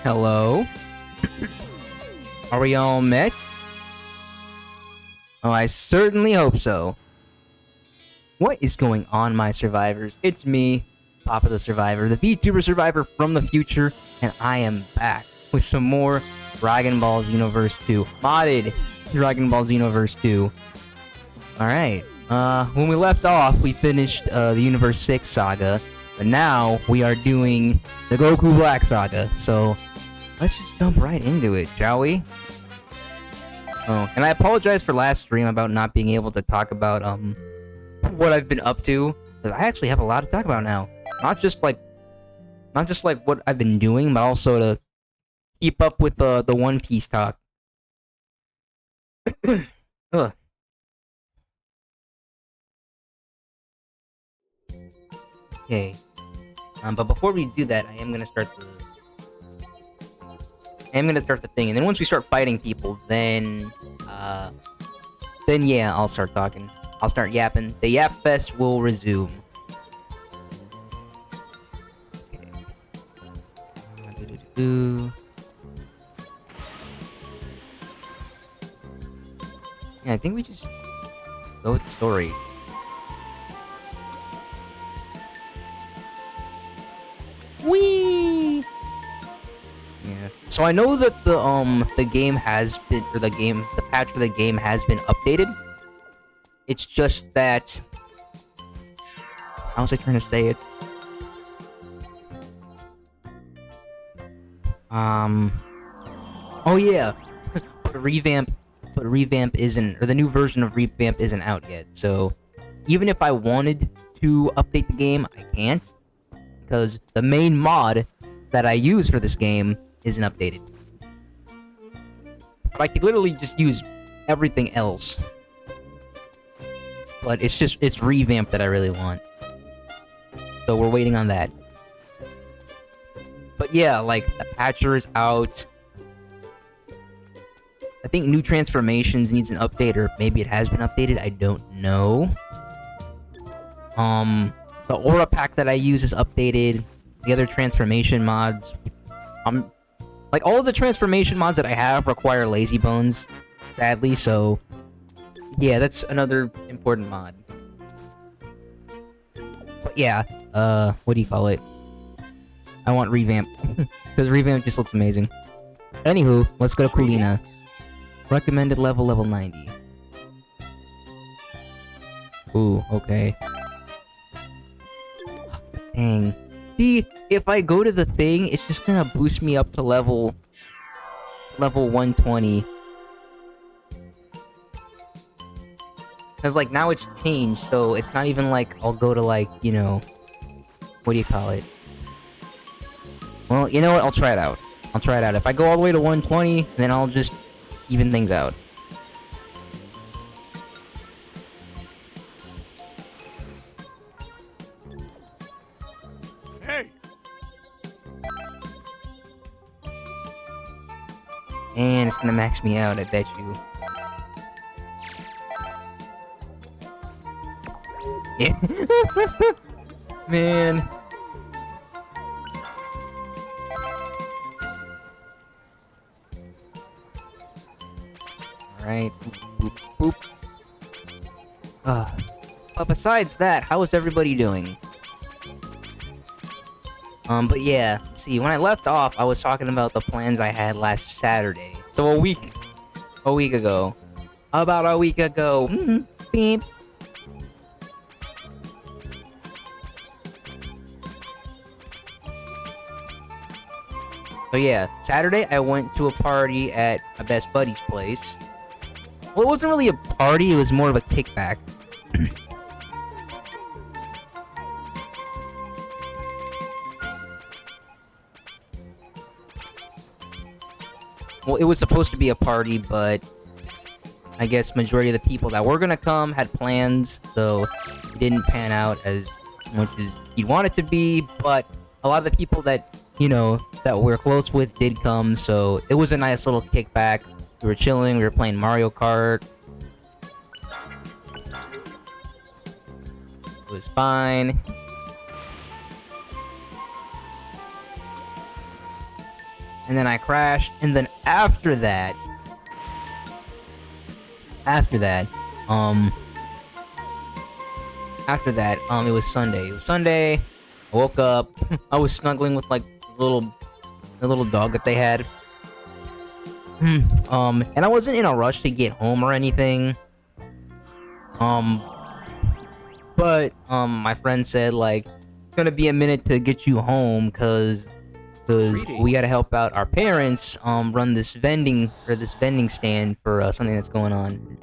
Hello? Are we all met? Oh, I certainly hope so. What is going on, my survivors? It's me, Papa the Survivor, the VTuber survivor from the future, and I am back with some more Dragon Ball Xenoverse 2. Modded Dragon Ball Xenoverse 2. Alright, when we left off, we finished the Universe 6 saga, but now we are doing the Goku Black saga, so let's just jump right into it, shall we? Oh, and I apologize for last stream about not being able to talk about, what I've been up to, because I actually have a lot to talk about now. Not just like what I've been doing, but also to keep up with the One Piece talk. Ugh. Okay. But before we do that, I am gonna start the thing, and then once we start fighting people, then yeah, I'll start talking. I'll start yapping. The Yap Fest will resume. Okay. Yeah, I think we just go with the story. Whee! Yeah. So I know that the game has been, or the patch for the game has been updated. It's just that, how was I trying to say it? Oh yeah, but revamp isn't, or the new version of revamp isn't out yet. So even if I wanted to update the game, I can't, because the main mod that I use for this game isn't updated. But I could literally just use everything else. But it's revamp that I really want. So we're waiting on that. But yeah, like, the patcher is out. I think new transformations needs an update, or maybe it has been updated, I don't know. The aura pack that I use is updated. The other transformation mods, like, all of the transformation mods that I have require lazy bones, sadly, so yeah, that's another important mod. But yeah, what do you call it? I want revamp, because revamp just looks amazing. Anywho, let's go to Kulina. Recommended level 90. Ooh, okay. Dang. See, if I go to the thing, it's just gonna boost me up to level 120. Because, like, now it's changed, so it's not even like I'll go to, like, you know, what do you call it? Well, you know what? I'll try it out. If I go all the way to 120, then I'll just even things out. Hey! And it's gonna max me out, I bet you. Yeah. Man. Alright. Boop, boop, boop. But besides that, how is everybody doing? But yeah, see, when I left off, I was talking about the plans I had last Saturday. So a week ago. About a week ago. Beep. So yeah, Saturday I went to a party at my best buddy's place. Well, it wasn't really a party, it was more of a kickback. Well, it was supposed to be a party, but I guess majority of the people that were gonna come had plans, so it didn't pan out as much as you'd want it to be, but a lot of the people that, you know, that we're close with did come, so it was a nice little kickback. We were chilling, we were playing Mario Kart. It was fine. and then I crashed, and then after that, it was Sunday. It was Sunday. I woke up. I was snuggling with like the little dog that they had. And I wasn't in a rush to get home or anything. But my friend said like it's gonna be a minute to get you home because we gotta help out our parents run this vending stand for something that's going on.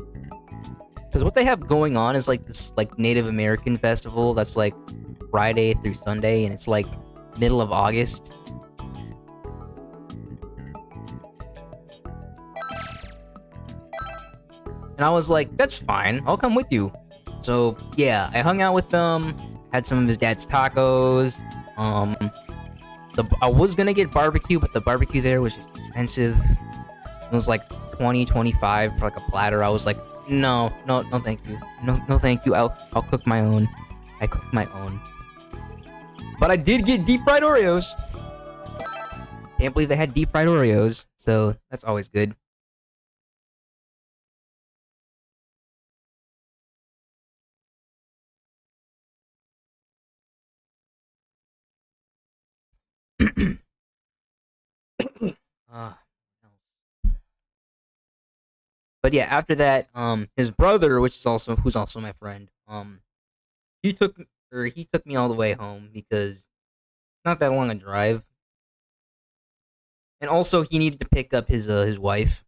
Because what they have going on is like this like Native American festival that's like Friday through Sunday, and it's like middle of August. And I was like, that's fine, I'll come with you. So yeah, I hung out with them, had some of his dad's tacos. I was gonna get barbecue, but the barbecue there was just expensive. It was like $20-25 for like a platter. I was like, no, thank you. No, thank you. I'll cook my own. I cook my own. But I did get deep fried Oreos. Can't believe they had deep fried Oreos, so that's always good. But yeah, after that, his brother, who's also my friend, he took me all the way home because not that long a drive, and also he needed to pick up his wife,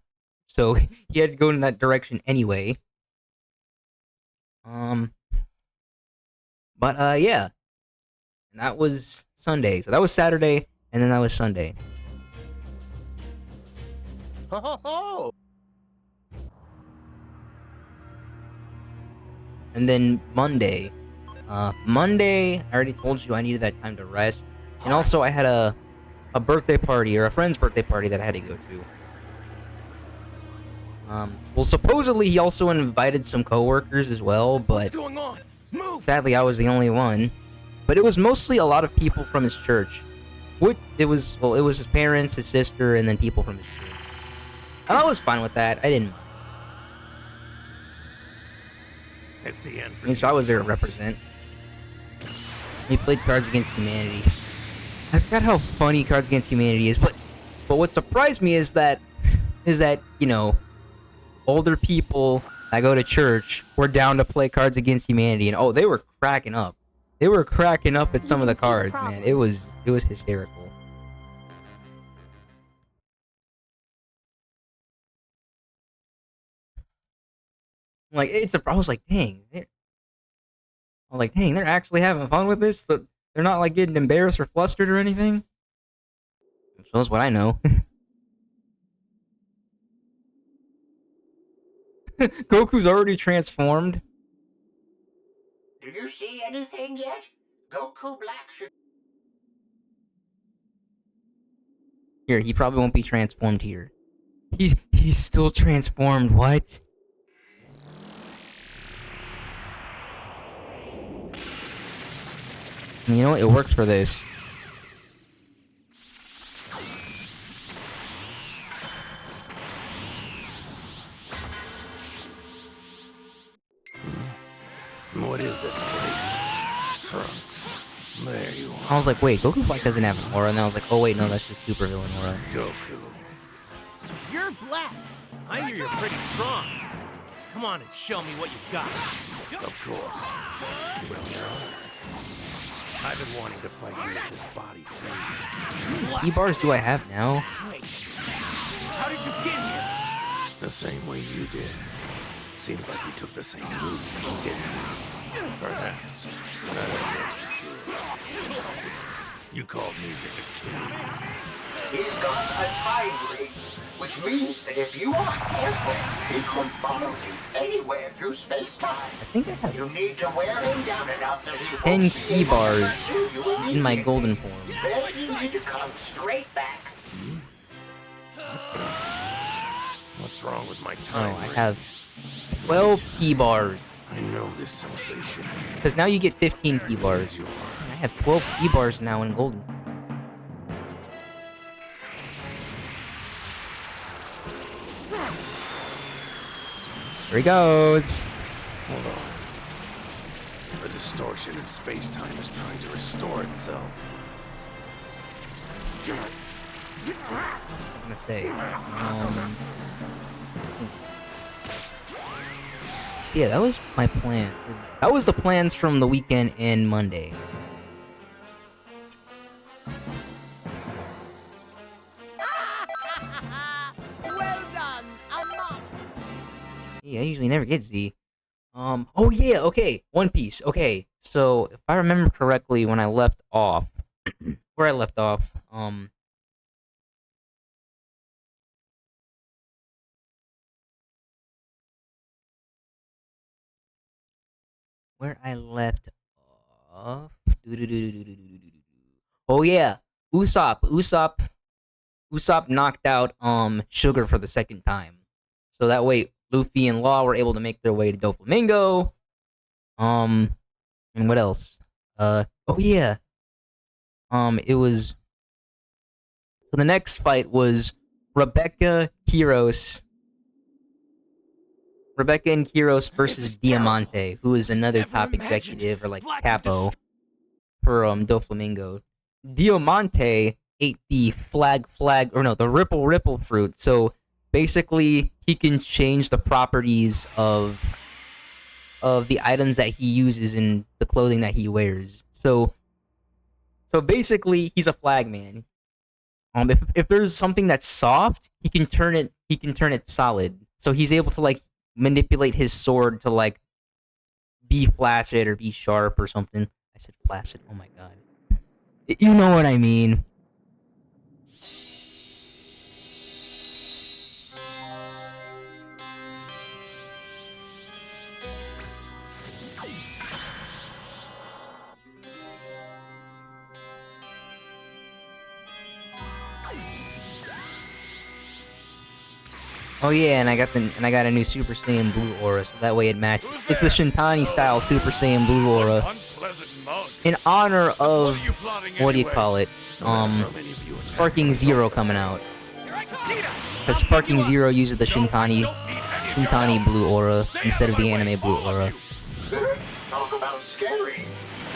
so he had to go in that direction anyway. But yeah, and that was Sunday. So that was Saturday, and then that was Sunday. Ho ho ho! And then Monday, I already told you I needed that time to rest, and also I had a birthday party, or a friend's birthday party that I had to go to. Well, supposedly he also invited some coworkers as well, but What's going on? Move! sadly I was the only one. But it was mostly a lot of people from his church. It was his parents, his sister, and then people from his church. And I was fine with that. I didn't mind. It's the end. At least I was there to represent. We played Cards Against Humanity. I forgot how funny Cards Against Humanity is, but what surprised me is that you know, older people that go to church were down to play Cards Against Humanity, and oh, they were cracking up. They were cracking up at some of the cards, man. It was hysterical. Like I was like, dang, they're actually having fun with this. They're not like getting embarrassed or flustered or anything. Which shows what I know. Goku's already transformed. Do you see anything yet? Goku Black should... Here, he probably won't be transformed here. He's still transformed, what? You know what? It works for this. What is this place? Trunks. There you are. I was like, wait, Goku Black doesn't have an aura, and then I was like, oh wait, no, that's just super villain aura. Goku. So you're black. I hear you're pretty strong. Come on and show me what you've got. Of course. I've been wanting to fight you with this body too. Key bars do I have now? Wait. How did you get here? The same way you did. Seems like we took the same route, didn't we? Perhaps. I don't know for sure. You called me the kid. He's got a time ring, which means that if you are careful, he can follow you anywhere through space-time. I think I have You need to wear him down enough that he 10 won't be key able to bars pursue you in my immediately. golden form. Then you need to come straight back. What's wrong with my Oh, time I ring? have 12 key bars. I know this sensation. Because now you get 15 key bars. You are. I have 12 key bars now in golden. Here he goes. Hold on. The distortion in space-time is trying to restore itself. What was I gonna say? So yeah, that was my plan. That was the plans from the weekend and Monday. Well done, Amma. Yeah, I usually never get Z. Oh yeah, okay. One Piece. Okay, so if I remember correctly, when I left off, where I left off, where I left off. Oh yeah, Usopp knocked out Sugar for the second time, so that way Luffy and Law were able to make their way to Doflamingo. And what else? Oh yeah. It was so the next fight was Rebecca and Kiros versus Diamante, who is another top executive or like capo for Doflamingo. Diamante ate the the ripple fruit. So basically he can change the properties of the items that he uses in the clothing that he wears. So basically he's a flag man. If there's something that's soft, he can turn it solid. So he's able to like manipulate his sword to like be flaccid or be sharp or something. I said flaccid. Oh my god. You know what I mean. Oh yeah, and I got a new Super Saiyan Blue aura, so that way it matches. It's the Shintani style Super Saiyan Blue aura. In honor of what do you call it? Sparking Zero coming out. Because Sparking Zero uses the Shintani Blue aura instead of the anime Blue aura. Talk about scary.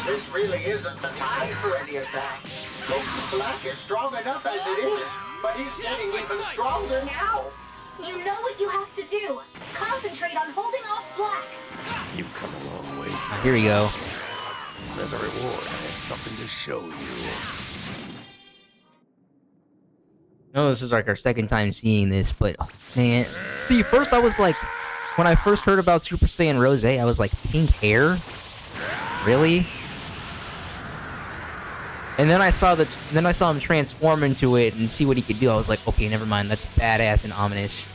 This really isn't the time for any of that. Goku Black is strong enough as it is, but he's getting even stronger now. You know what you have to do. Concentrate on holding off Black. You've come a long way. Here we go. As a reward, I have something to show you. No, this is like our second time seeing this, but oh, man. See, first I was like, when I first heard about Super Saiyan Rose, I was like, pink hair? Really? And then I saw him transform into it and see what he could do. I was like, okay, never mind. That's badass and ominous.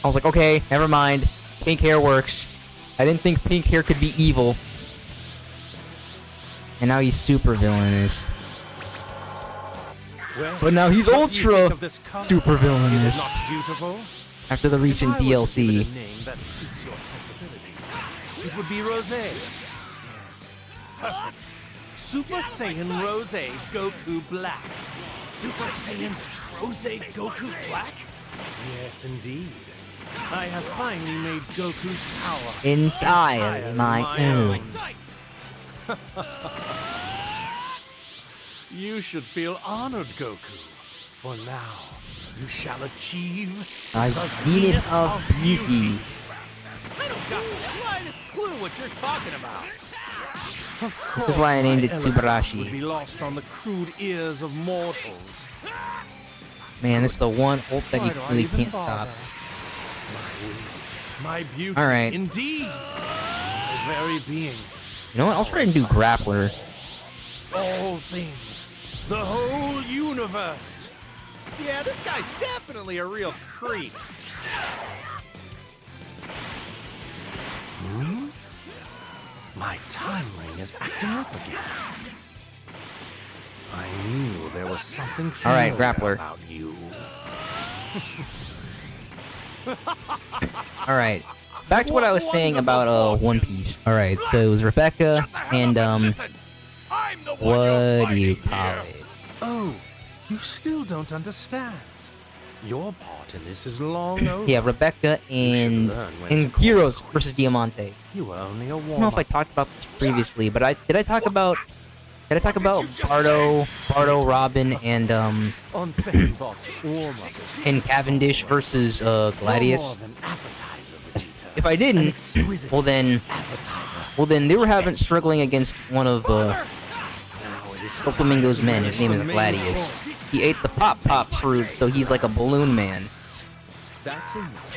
I was like, okay, never mind. Pink hair works. I didn't think pink hair could be evil. And now he's super villainous. Well, But now he's what do you ultra think of this color? super Is it villainous. not beautiful? After the recent If I were to give it DLC. a name that suits your sensibilities, it would be Rosé. Yes, perfect. Super Saiyan Rosé Goku Black. Super Saiyan Rosé Goku Black? Yes, indeed. I have finally made Goku's power Entirely my own. You should feel honored, Goku. For now, you shall achieve A the zenith of beauty. I don't got the slightest clue what you're talking about. This is why I named it My elegance Subarashi. would be lost on the crude ears of mortals. Man, this is the one ult that Why you do I really even can't bother? stop. My beauty, All right. indeed. My very being. You know what? I'll try and do Grappler. All things. The whole universe. Yeah, this guy's definitely a real creep. Hmm? My time ring is acting up again. I knew there was something All right, familiar Grappler. about you. All right. Back to what I was saying about One Piece. All right, so it was Rebecca and What what do you call it? Oh, you still don't understand. Your part in this is long over. Yeah, Rebecca and Heroes versus Diamante. You were only a I don't know if I talked about this previously, but did I talk about Bardo, Robin, and On second thought, warm up. and Cavendish versus Gladius? If I didn't, well then they were struggling against one of Flamingo's men. His name is Gladius. He ate the pop fruit, so he's like a balloon man. That's enough.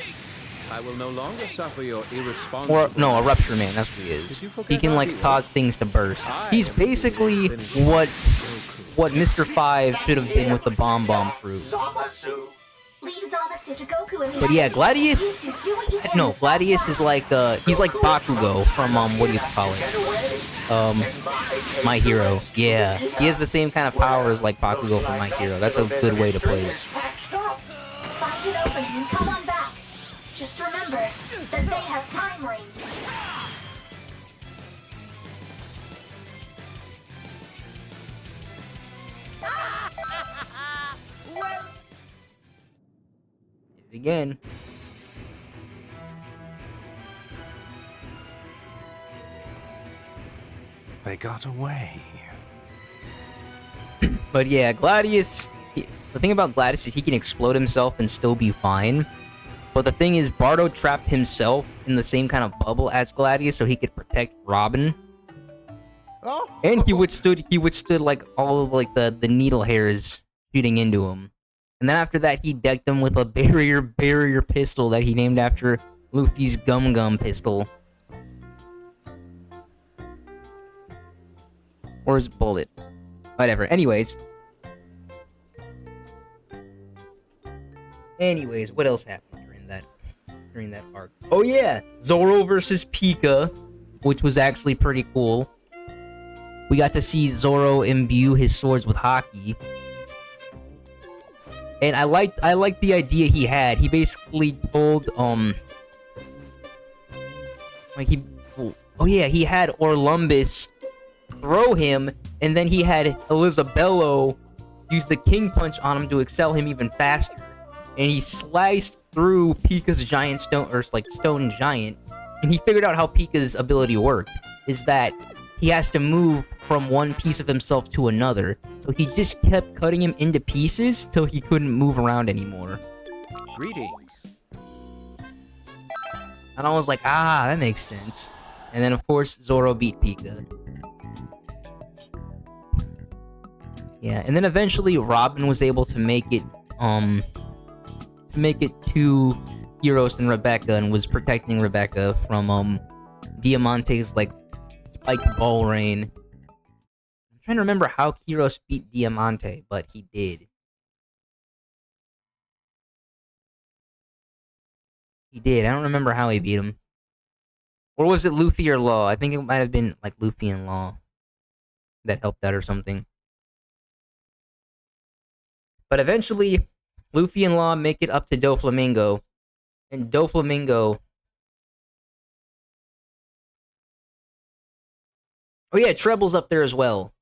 I will no longer suffer your irresponsible... Or, no, a rupture man, that's what he is. He can, like, cause things to burst. He's basically what Mr. 5 should have been with the bomb fruit. Leave Zamasu to Goku and But yeah, Gladius... You two do what you can No, to Gladius stop is like, he's like Bakugo from, what do you call it? My Hero. Yeah. He has the same kind of powers like Bakugo from My Hero. That's a good way to play it. Find an opening and come on back. Just remember that they have time rings. Hit it again. They got away. But yeah, Gladius... The thing about Gladius is he can explode himself and still be fine. But the thing is, Bardo trapped himself in the same kind of bubble as Gladius so he could protect Robin. And he withstood like all of like the needle hairs shooting into him. And then after that, he decked him with a barrier pistol that he named after Luffy's Gum pistol. Or his bullet. Whatever. Anyways, what else happened during that arc? Oh yeah, Zoro versus Pika, which was actually pretty cool. We got to see Zoro imbue his swords with haki. And I liked the idea he had. He basically told he had Orlumbus throw him, and then he had Elisabello use the King Punch on him to excel him even faster. And he sliced through Pika's giant stone giant, and he figured out how Pika's ability worked. Is that he has to move from one piece of himself to another. So he just kept cutting him into pieces till he couldn't move around anymore. Greetings. And I was like, that makes sense. And then of course Zoro beat Pika. Yeah, and then eventually Robin was able to make it to Heroes and Rebecca, and was protecting Rebecca from Diamante's like spiked ball rain. I'm trying to remember how Heroes beat Diamante, but he did. He did. I don't remember how he beat him. Or was it Luffy or Law? I think it might have been like Luffy and Law that helped out or something. But eventually, Luffy and Law make it up to Doflamingo. And Doflamingo... Oh yeah, Treble's up there as well.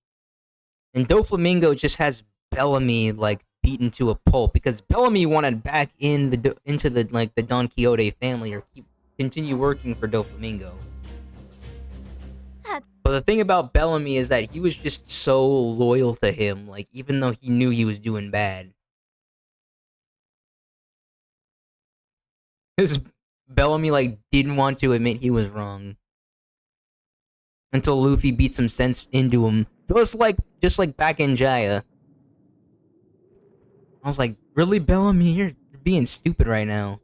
And Doflamingo just has Bellamy, like, beaten to a pulp. Because Bellamy wanted back into the Don Quixote family, or continue working for Doflamingo. But the thing about Bellamy is that he was just so loyal to him, like, even though he knew he was doing bad. Because Bellamy, like, didn't want to admit he was wrong. Until Luffy beat some sense into him. Just like back in Jaya. I was like, really, Bellamy? You're being stupid right now.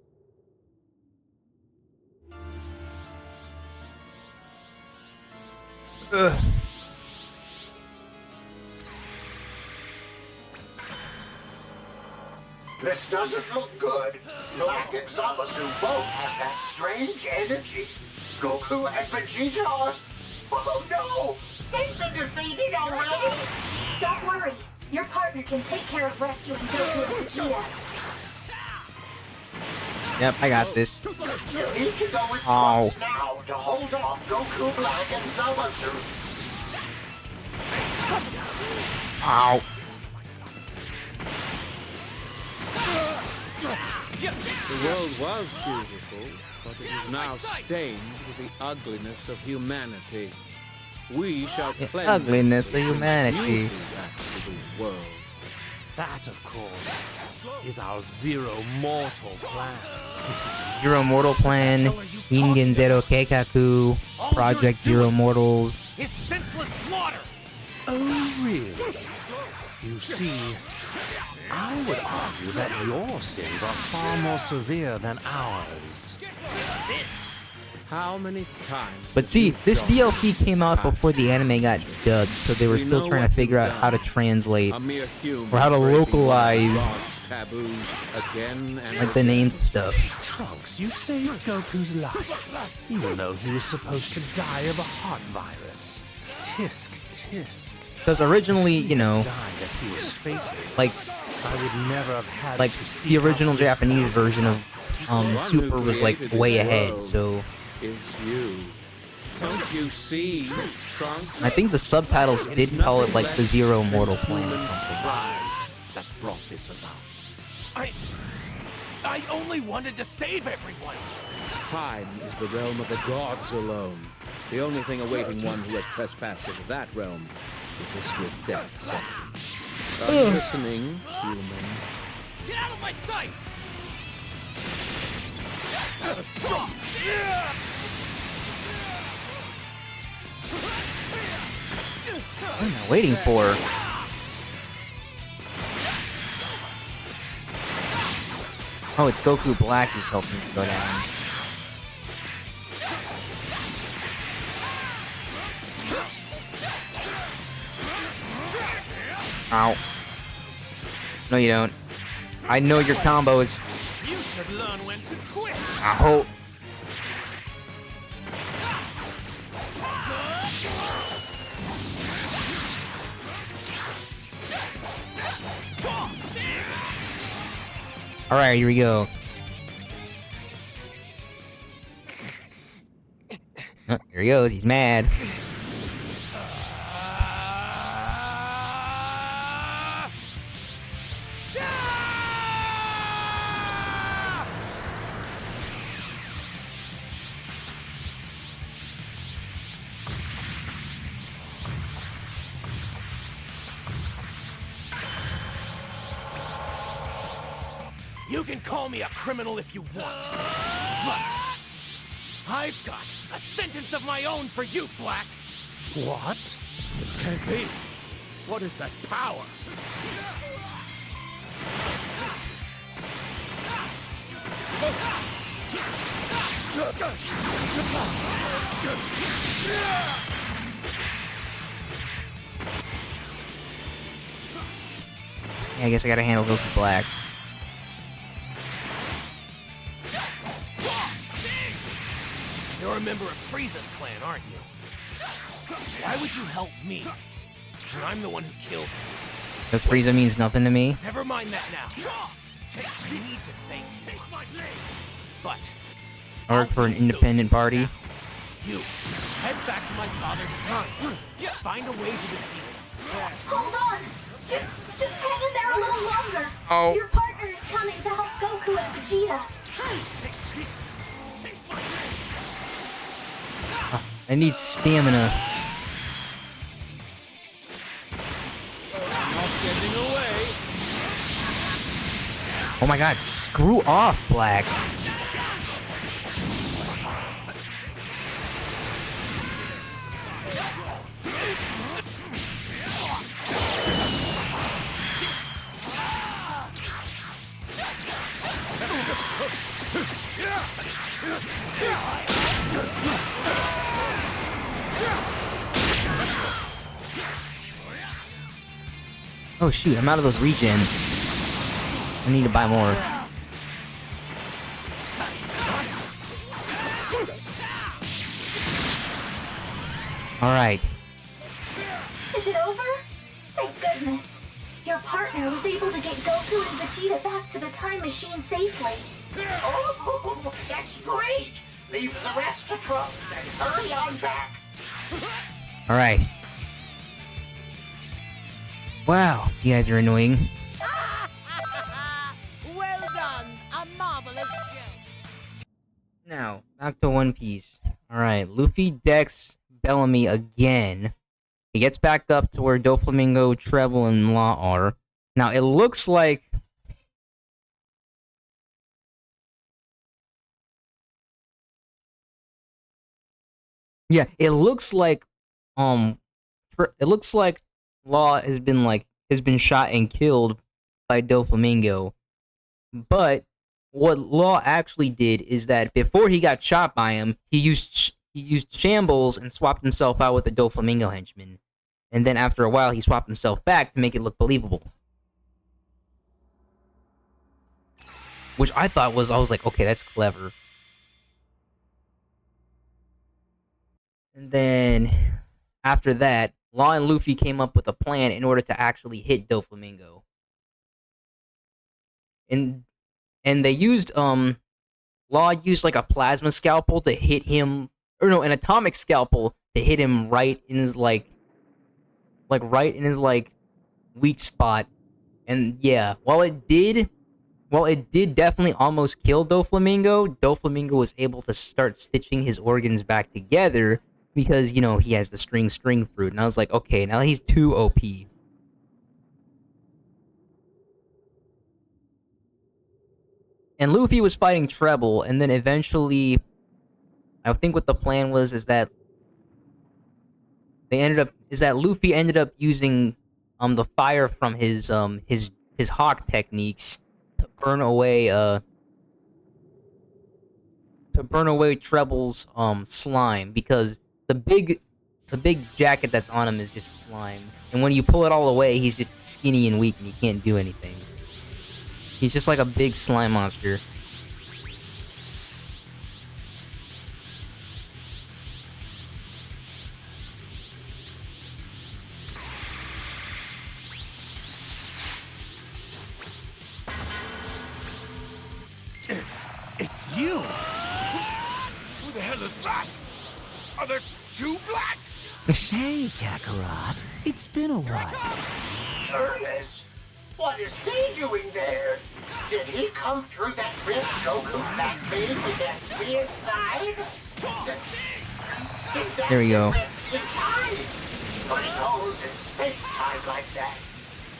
Ugh. This doesn't look good. Black and Zamasu both have that strange energy. Goku and Vegeta are... Oh no! They've been defeated already! Don't worry. Your partner can take care of rescuing Goku and Vegeta. Yep, I got this. You need to go with Trunks now to hold off Goku, Black, and Zamasu. Ow. The world was beautiful, but it is now stained with the ugliness of humanity. We shall The cleanse ugliness of it with humanity. beauty back to the world. That, of course, is our zero mortal plan. Zero Mortal Plan, Ingen Zero Keikaku, Project Zero Mortals. Is senseless slaughter! Oh, really? You see, I would argue that your sins are far more severe than ours. Sins? How many times? But see, this DLC came out before the anime got dubbed, so they were still trying to figure out how to translate, A mere human or how to breaking localize, God's taboos again and like, the names and stuff. Trunks, you saved Goku's life, even though he was supposed to die of a heart virus. Tisk, tisk. Because originally, you know, Died as he was fated. like, I would never have had like to see the original how this Japanese power version of Super was like way ahead, so is you. Don't you see, Trunks? I think the subtitles did call it like the Zero Mortal Plan or something. pride that brought this about. I only wanted to save everyone. Time is the realm of the gods alone. The only thing awaiting one who has trespassed into that realm is a swift death sentence. Are you listening, human? Get out of my sight! What am I waiting for? Oh, it's Goku Black who's helping us go down. Ow. No, you don't. I know your combos. You should learn when to quit. Ow. Alright, here we go. Oh, here he goes, he's mad. You can call me a criminal if you want, but I've got a sentence of my own for you, Black. What? This can't be. What is that power? Yeah, I guess I gotta handle Goku Black. You're a member of Frieza's clan, aren't you? Why would you help me when I'm the one who killed him? Because Frieza means nothing to me. Never mind that now. I need to thank you. Taste my blade. But I work for an independent party. you head back to my father's time. Find a way to defeat him. Hold on! Just hang in there a little longer. Oh. Your partner is coming to help Goku and Vegeta. Taste my blade. I need stamina. Not getting away. Oh my god, screw off, Black. Oh shoot, I'm out of those regens. I need to buy more. Alright. Is it over? Thank goodness. Your partner was able to get Goku and Vegeta back to the time machine safely. Oh, that's great! Leave the rest to Trunks and hurry on back. Alright. Wow, you guys are annoying. Well done. Now, back to One Piece. Alright, Luffy decks Bellamy again. He gets back up to where Doflamingo, Treble, and Law are. Now, it looks like... Yeah, it looks like... It looks like Law has been shot and killed by Doflamingo. But what Law actually did is that before he got shot by him, he used Shambles and swapped himself out with the Doflamingo henchman. And then after a while, he swapped himself back to make it look believable. Which I was like, okay, that's clever. And then after that, Law and Luffy came up with a plan in order to actually hit Doflamingo. And they used Law used like a plasma scalpel to hit him, or no, an atomic scalpel to hit him right in his right in his weak spot. And yeah, while it did definitely almost kill Doflamingo was able to start stitching his organs back together because, you know, he has the string fruit. And I was like, okay, now he's too OP. And Luffy was fighting Treble, and then eventually, I think what the plan was is that Luffy ended up using the fire from his hawk techniques to burn away Treble's slime, because the big jacket that's on him is just slime, and when you pull it all away, he's just skinny and weak and he can't do anything. He's just like a big slime monster. It's you! Who the hell is that? Are there two blacks? Hey, Kakarot. It's been a while. Turnus, what is he doing there? Did he come through that rift Goku back made with that weird side? There we go. In time? Putting holes in space-time like that.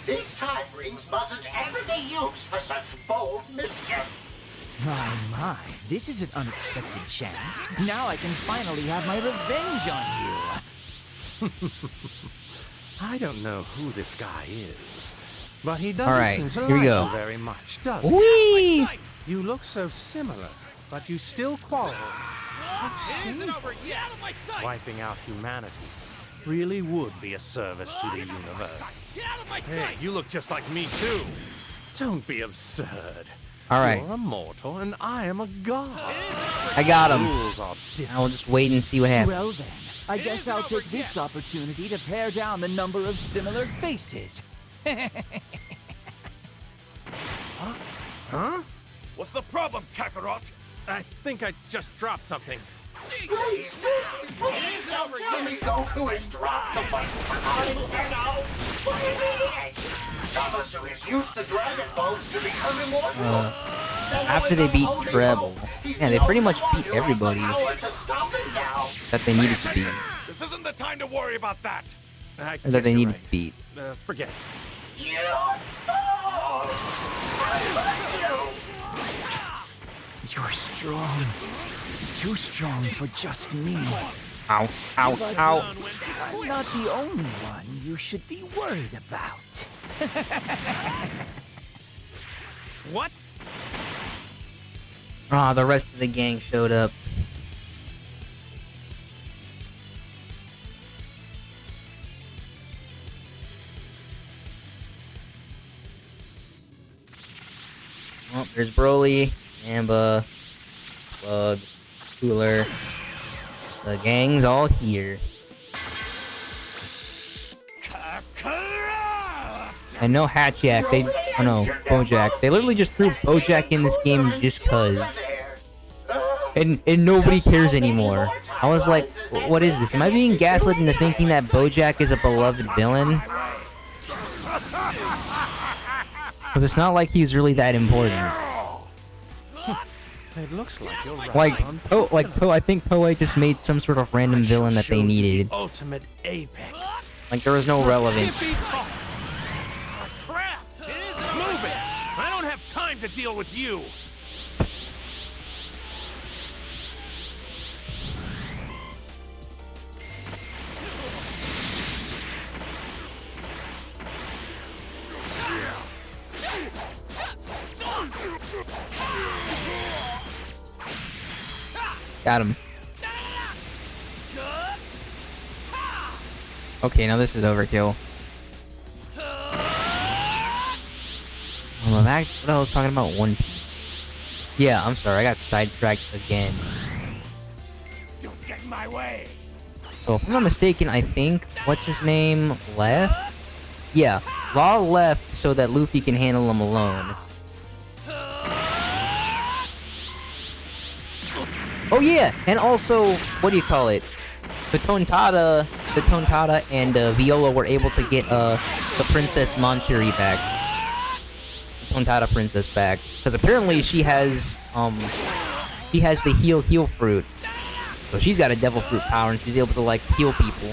These time rings mustn't ever be used for such bold mischief. My, this is an unexpected chance. Now I can finally have my revenge on you. I don't know who this guy is, but he doesn't Alright, seem to here we like go. you very much, does he? Whee! You look so similar, but you still quarrel. How shameful. Wiping out humanity really would be a service to the universe. Hey, you look just like me too. Don't be absurd. Alright, You're a mortal and I am a god. I got him. Rules are different. I will just wait and see what happens. Well then, I guess I'll take this opportunity to pare down the number of similar faces. Huh? What's the problem, Kakarot? I think I just dropped something. Please, don't tell me Goku has dropped the button for calling Zeno. What do you mean? Zamasu has used the Dragon Balls to become immortal. After they beat Treble, yeah, they pretty much beat everybody that they needed to beat. This isn't the time to worry about that. Or that they needed to beat. Forget. You fool! I love You're strong. Too strong for just me. Ow, ow, ow. I'm not the only one you should be worried about. What? Ah, the rest of the gang showed up. Well, there's Broly, Amba, Slug, Cooler. The gang's all here. And no Hatchyak, oh no, Bojack. They literally just threw Bojack in this game just cuz. And nobody cares anymore. I was like, what is this? Am I being gaslit into thinking that Bojack is a beloved villain? Because it's not like he's really that important. It looks like you're right Like, on I think Toei just made some sort of random villain that they needed. Ultimate apex. Like, there was no relevance. Tippy top. Oh, crap! It is moving. I don't have time to deal with you. Got him. Okay, now this is overkill. Well, back what I was talking about, One Piece. Yeah, I'm sorry, I got sidetracked again. Don't get in my way. So if I'm not mistaken, I think what's his name left? Yeah, Law left so that Luffy can handle him alone. Oh yeah, and also, what do you call it? The Tontada and Viola were able to get the Princess Manchuri back. The Tontada princess back, because apparently she has the heal fruit. So she's got a devil fruit power and she's able to like heal people.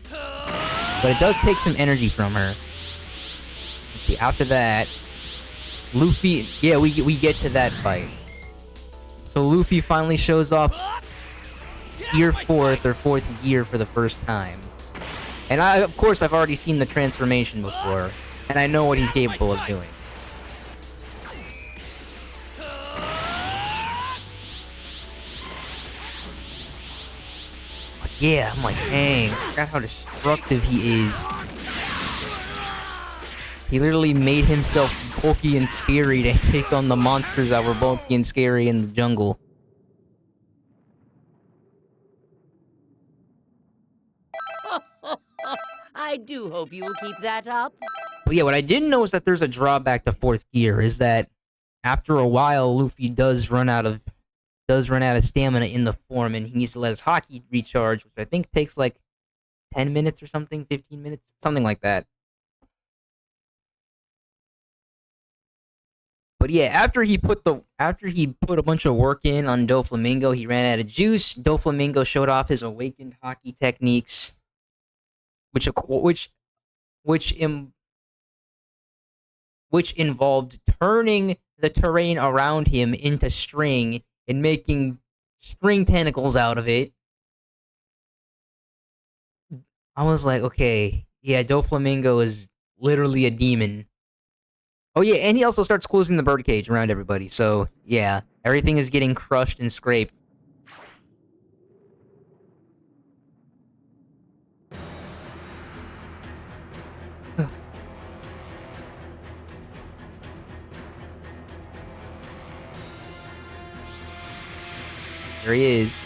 But it does take some energy from her. Let's see, after that, Luffy, yeah, we get to that fight. So Luffy finally shows off Gear 4th or 4th gear for the first time. And of course I've already seen the transformation before, and I know what he's capable of doing. But yeah, I'm like, dang, I forgot how destructive he is. He literally made himself bulky and scary to take on the monsters that were bulky and scary in the jungle. I do hope you will keep that up. But yeah, what I didn't know is that there's a drawback to 4th gear, is that after a while, Luffy does run out of stamina in the form, and he needs to let his hockey recharge, which I think takes like 10 minutes or something, 15 minutes, something like that. But yeah, after he put a bunch of work in on Doflamingo, he ran out of juice. Doflamingo showed off his awakened hockey techniques, which involved turning the terrain around him into string and making string tentacles out of it. I was like, okay, yeah, Doflamingo is literally a demon. Oh yeah, and he also starts closing the birdcage around everybody, so yeah, everything is getting crushed and scraped. There he is.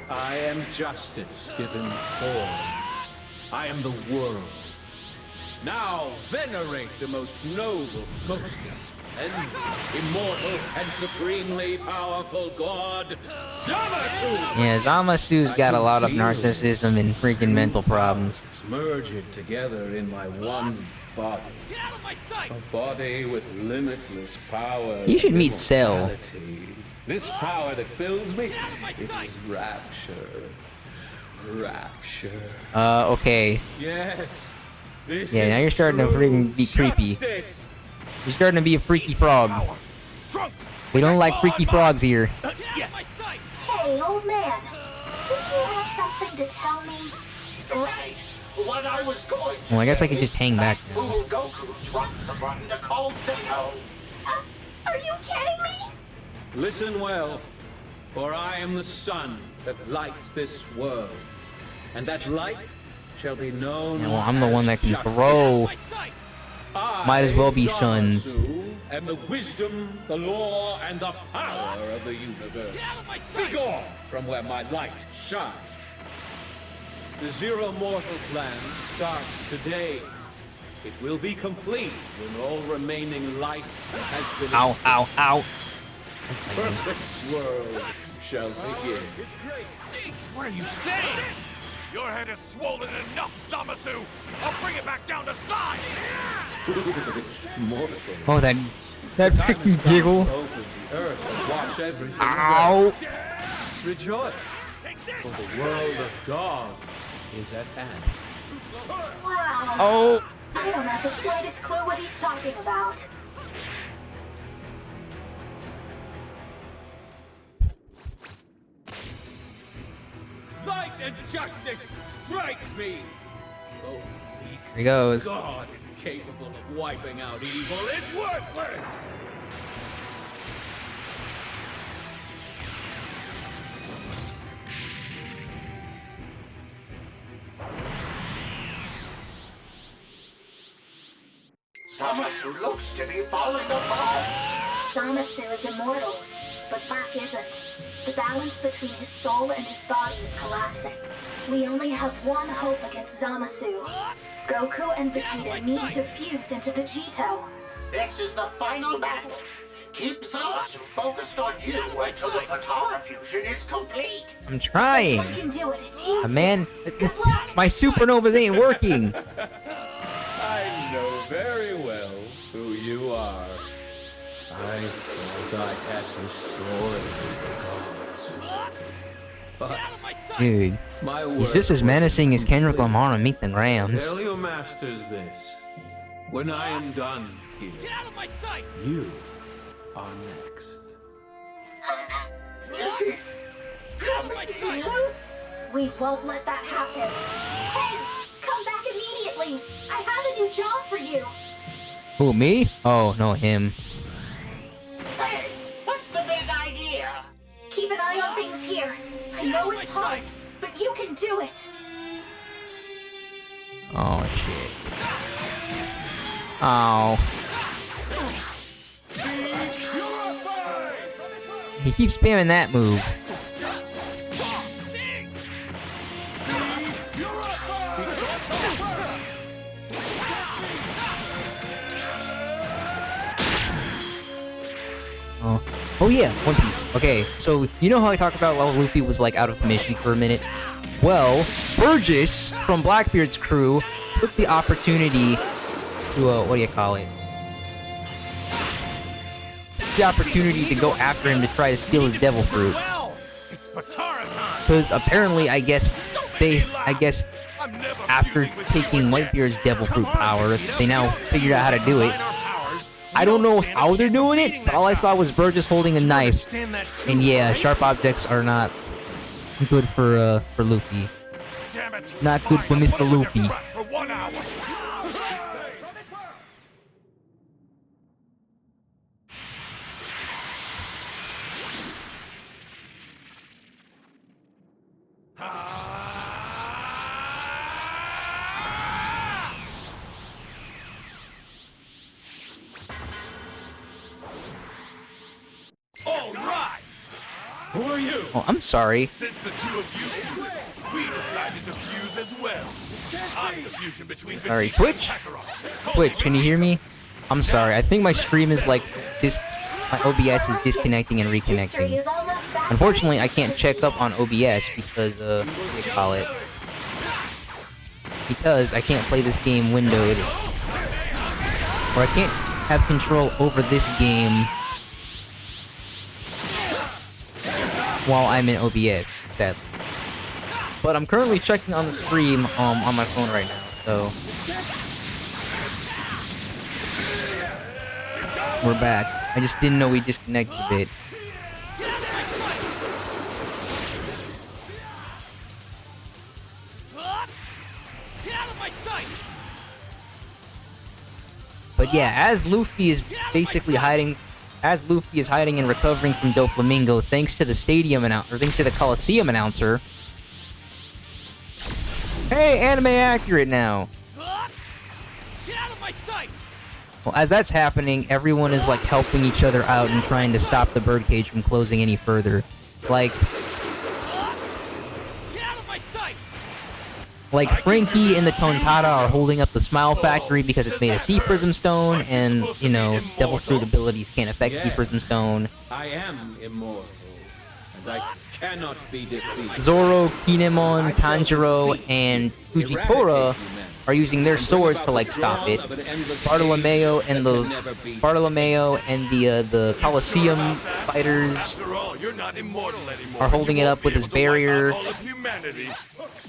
I am justice given form. I am the world. Now venerate the most noble, most splendid, immortal, and supremely powerful god, Zamasu! Yeah, Zamasu's got a lot of narcissism and freaking mental problems. Merge it together in my one body. A body with limitless power. You should meet Cell. Immortality. This power that fills me, it is rapture. Rapture. Okay. Yes. This Yeah, now is you're starting to true freaking be creepy. justice. You're starting to be a freaky frog. We don't like freaky frogs here. Yes. Hey, old man. Didn't you have something to tell me? Right. What I was going to Well, I guess I say, could just hang back that now. fool Goku dropped the button to call Zeno. Are you kidding me? Listen well, for I am the sun that lights this world, and that light shall be known. Yeah, well, I'm the as one that can justice. grow. I, Might as well be sons. Zamasu, and the wisdom, the law, and the power of the universe. Be gone from where my light shines. The Zero Mortal plan starts today. It will be complete when all remaining life has been Ow, ow, ow. perfect world shall begin. What are you saying? Your head is swollen enough, Zamasu! I'll bring it back down to size! Mortal. Oh, that freaking giggle. Open the earth and watch everything. Ow! Rejoice, for the world of God is at hand. Wow. Oh! I don't have the slightest clue what he's talking about. Light and justice strike me! Oh, weak Here he goes. God incapable of wiping out evil is worthless! Zamasu looks to be falling apart. Zamasu is immortal, but Black isn't. The balance between his soul and his body is collapsing. We only have one hope against Zamasu. Goku and Vegeta need to fuse into Vegito. This is the final battle. Keep Zamasu focused on you until the Potara fusion is complete. I'm trying. You can do it, it's you. Man, my supernovas ain't working. I know very well who you are. I thought I had destroyed the gods. But Dude, my he's work just as was menacing as Kendrick complete. Lamar on Meet the Grams. Tell your masters this. When I am done here, you are next. Is he coming here? We won't let that happen. Hey, come back immediately. I have a new job for you. Who, me? Oh, no, him. Hey, what's the big idea? Keep an eye on things here. I know it's hard, but you can do it. Oh, shit. Oh. He keeps spamming that move. Oh yeah, One Piece. Okay, so you know how I talked about while Luffy was like out of commission for a minute? Well, Burgess from Blackbeard's crew took the opportunity to, what do you call it? The opportunity to go after him to try to steal his devil fruit. It's Potara time! Because apparently, I guess, after taking Whitebeard's devil fruit power, they now figured out how to do it. I don't know how they're doing it, but all I saw was Burgess holding a knife. And yeah, sharp objects are not good for Luffy. Damn it! Not good for Mr. Luffy. For 1 hour. All right. Who are you? Oh, I'm sorry. Since the two of you, we decided to fuse as well. I'm the fusion between Sorry, Vegeta Twitch? and Kakarot. Twitch, can you hear me? I'm sorry. I think my stream is like my OBS is disconnecting and History reconnecting. is almost back. Unfortunately, I can't check up on OBS because what do you call it? Because I can't play this game windowed, or I can't have control over this game while I'm in OBS, sadly. But I'm currently checking on the stream on my phone right now, so we're back. I just didn't know we disconnected a bit. But yeah, as Luffy is basically hiding, and recovering from Doflamingo, thanks to the thanks to the Coliseum announcer. Hey, anime accurate now. Well, as that's happening, everyone is like helping each other out and trying to stop the birdcage from closing any further. Like Frankie and the Tontata are holding up the Smile Factory because it's made of Sea Prism Stone, and, you know, Devil Fruit abilities can't affect Sea Prism Stone. I am immortal, and I cannot be defeated. Zoro, Kinemon, Tanjiro, and Fujitora are using their swords to like stop it. Bartolomeo and the Colosseum fighters After all, you're not immortal anymore. are holding You it won't up with be his able to wipe out barrier. all of humanity.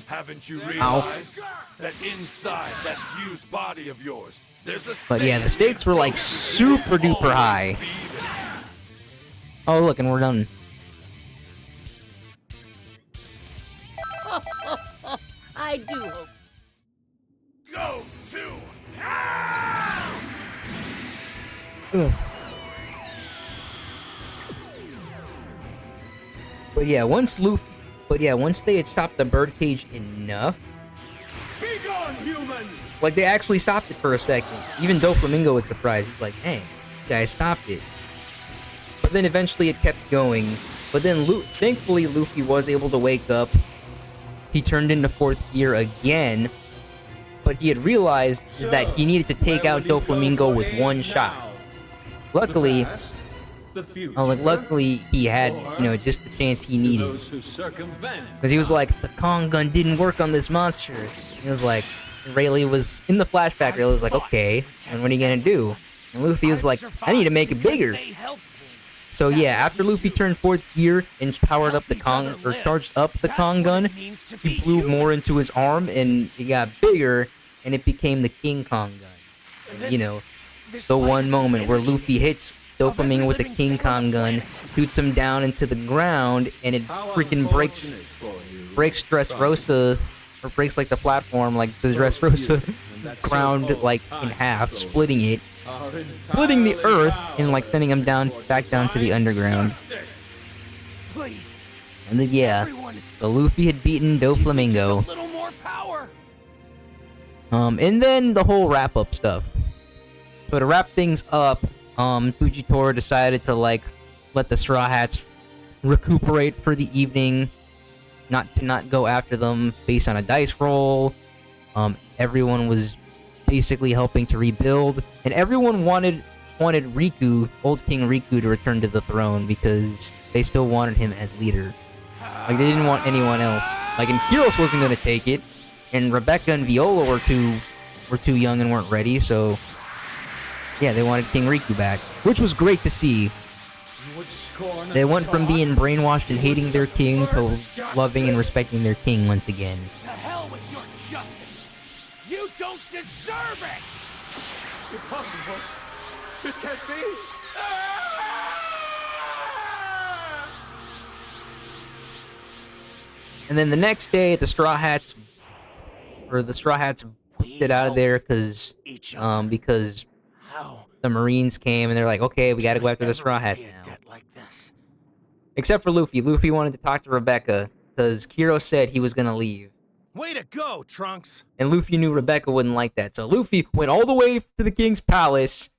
Haven't you realized that inside that fused body of yours, there's a But yeah, the Saiyan stakes were like super duper always high. be there. Oh look, and we're done. I do hope. Go to hell! Ugh. But yeah, once they had stopped the birdcage enough, Be gone, humans! like they actually stopped it for a second. Even Doflamingo was surprised. He's like, "Hey, you guys stopped it." But then eventually it kept going. But then thankfully Luffy was able to wake up. He turned into fourth gear again. But he had realized is that he needed to take out Doflamingo with one shot. Luckily, luckily he had, just the chance he needed. Because he was like, the Kong gun didn't work on this monster. He was like, Rayleigh was, in the flashback, Rayleigh was like, okay, and what are you gonna do? And Luffy was like, I need to make it bigger. So yeah, after Luffy turned fourth gear and powered up the Kong, or charged up the Kong gun, he blew more into his arm and it got bigger and it became the King Kong gun. And, the one moment where Luffy hits Doflamingo with the King Kong gun, shoots him down into the ground, and it freaking breaks Dressrosa, or breaks like the platform, like the Dressrosa ground like in half, splitting it. Splitting the earth and like sending him back down to the underground. Please. And then yeah, so Luffy had beaten Doflamingo. Little more power. And then the whole wrap up stuff. So to wrap things up, Fujitora decided to like let the Straw Hats recuperate for the evening, not go after them based on a dice roll. Everyone was basically helping to rebuild, and everyone wanted Riku, old King Riku, to return to the throne because they still wanted him as leader. Like they didn't want anyone else. Like, and Kyros wasn't gonna take it, and Rebecca and Viola were too young and weren't ready. So yeah, they wanted King Riku back, which was great to see. They went from being brainwashed and hating their king to loving and respecting their king once again. To hell with your justice. You don't deserve it. Impossible. This can't be. And then the next day, the Straw Hats whipped it out of there because the Marines came and they're like, okay, we got to go after the Straw Hats now. Except for Luffy. Luffy wanted to talk to Rebecca because Kiro said he was gonna leave. Way to go, Trunks. And Luffy knew Rebecca wouldn't like that. So Luffy went all the way to the king's palace,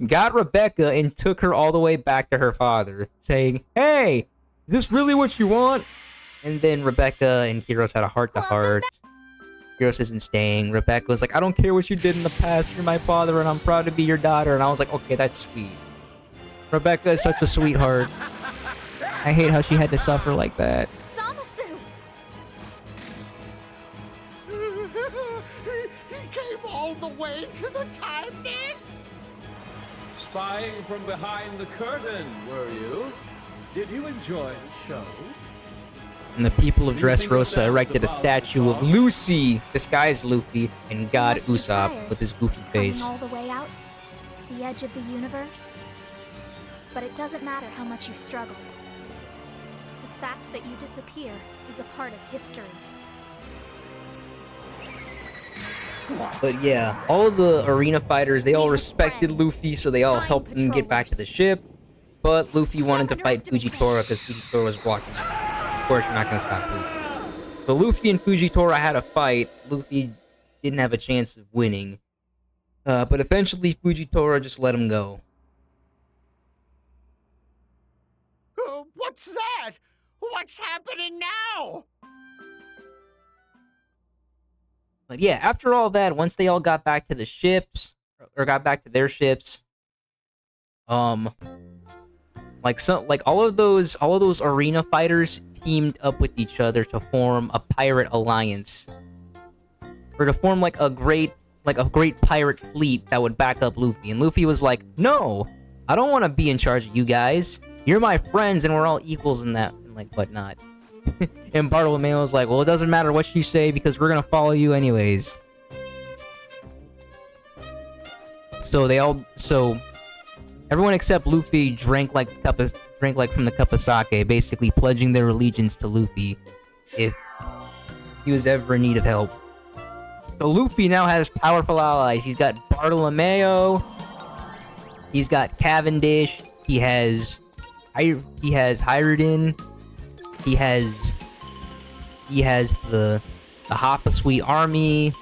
got Rebecca, and took her all the way back to her father, saying, hey, is this really what you want? And then Rebecca and Kyros had a heart-to-heart. Kyros isn't staying. Rebecca was like, I don't care what you did in the past. You're my father, and I'm proud to be your daughter. And I was like, okay, that's sweet. Rebecca is such a sweetheart. I hate how she had to suffer like that. Zamasu! He came all the way to the time nest? Spying from behind the curtain, were you? Did you enjoy the show? And the people of Dressrosa erected a statue of Lucy, disguised Luffy, and God Must be Usopp tired, with his goofy coming face. all the way out, the edge of the universe. But it doesn't matter how much you struggle. The fact that you disappear is a part of history. But yeah, all the arena fighters, they all respected Luffy, so they all helped him get back to the ship. But Luffy wanted to fight Fujitora because Fujitora was blocking him. Of course, you're not going to stop Luffy. So Luffy and Fujitora had a fight. Luffy didn't have a chance of winning. But eventually, Fujitora just let him go. What's that? What's happening now? But yeah, after all that, once they all got back to the ships, or got back to their ships, Like all of those arena fighters teamed up with each other to form a pirate alliance, or to form like a great pirate fleet that would back up Luffy. And Luffy was like, "No, I don't want to be in charge of you guys. You're my friends, and we're all equals in that, and like whatnot." And Bartolomeo was like, "Well, it doesn't matter what you say because we're gonna follow you anyways." So everyone except Luffy drank like from the cup of sake, basically pledging their allegiance to Luffy if he was ever in need of help. So Luffy now has powerful allies. He's got Bartolomeo. He's got Cavendish. He has Hyruden. He has the Hapasui army.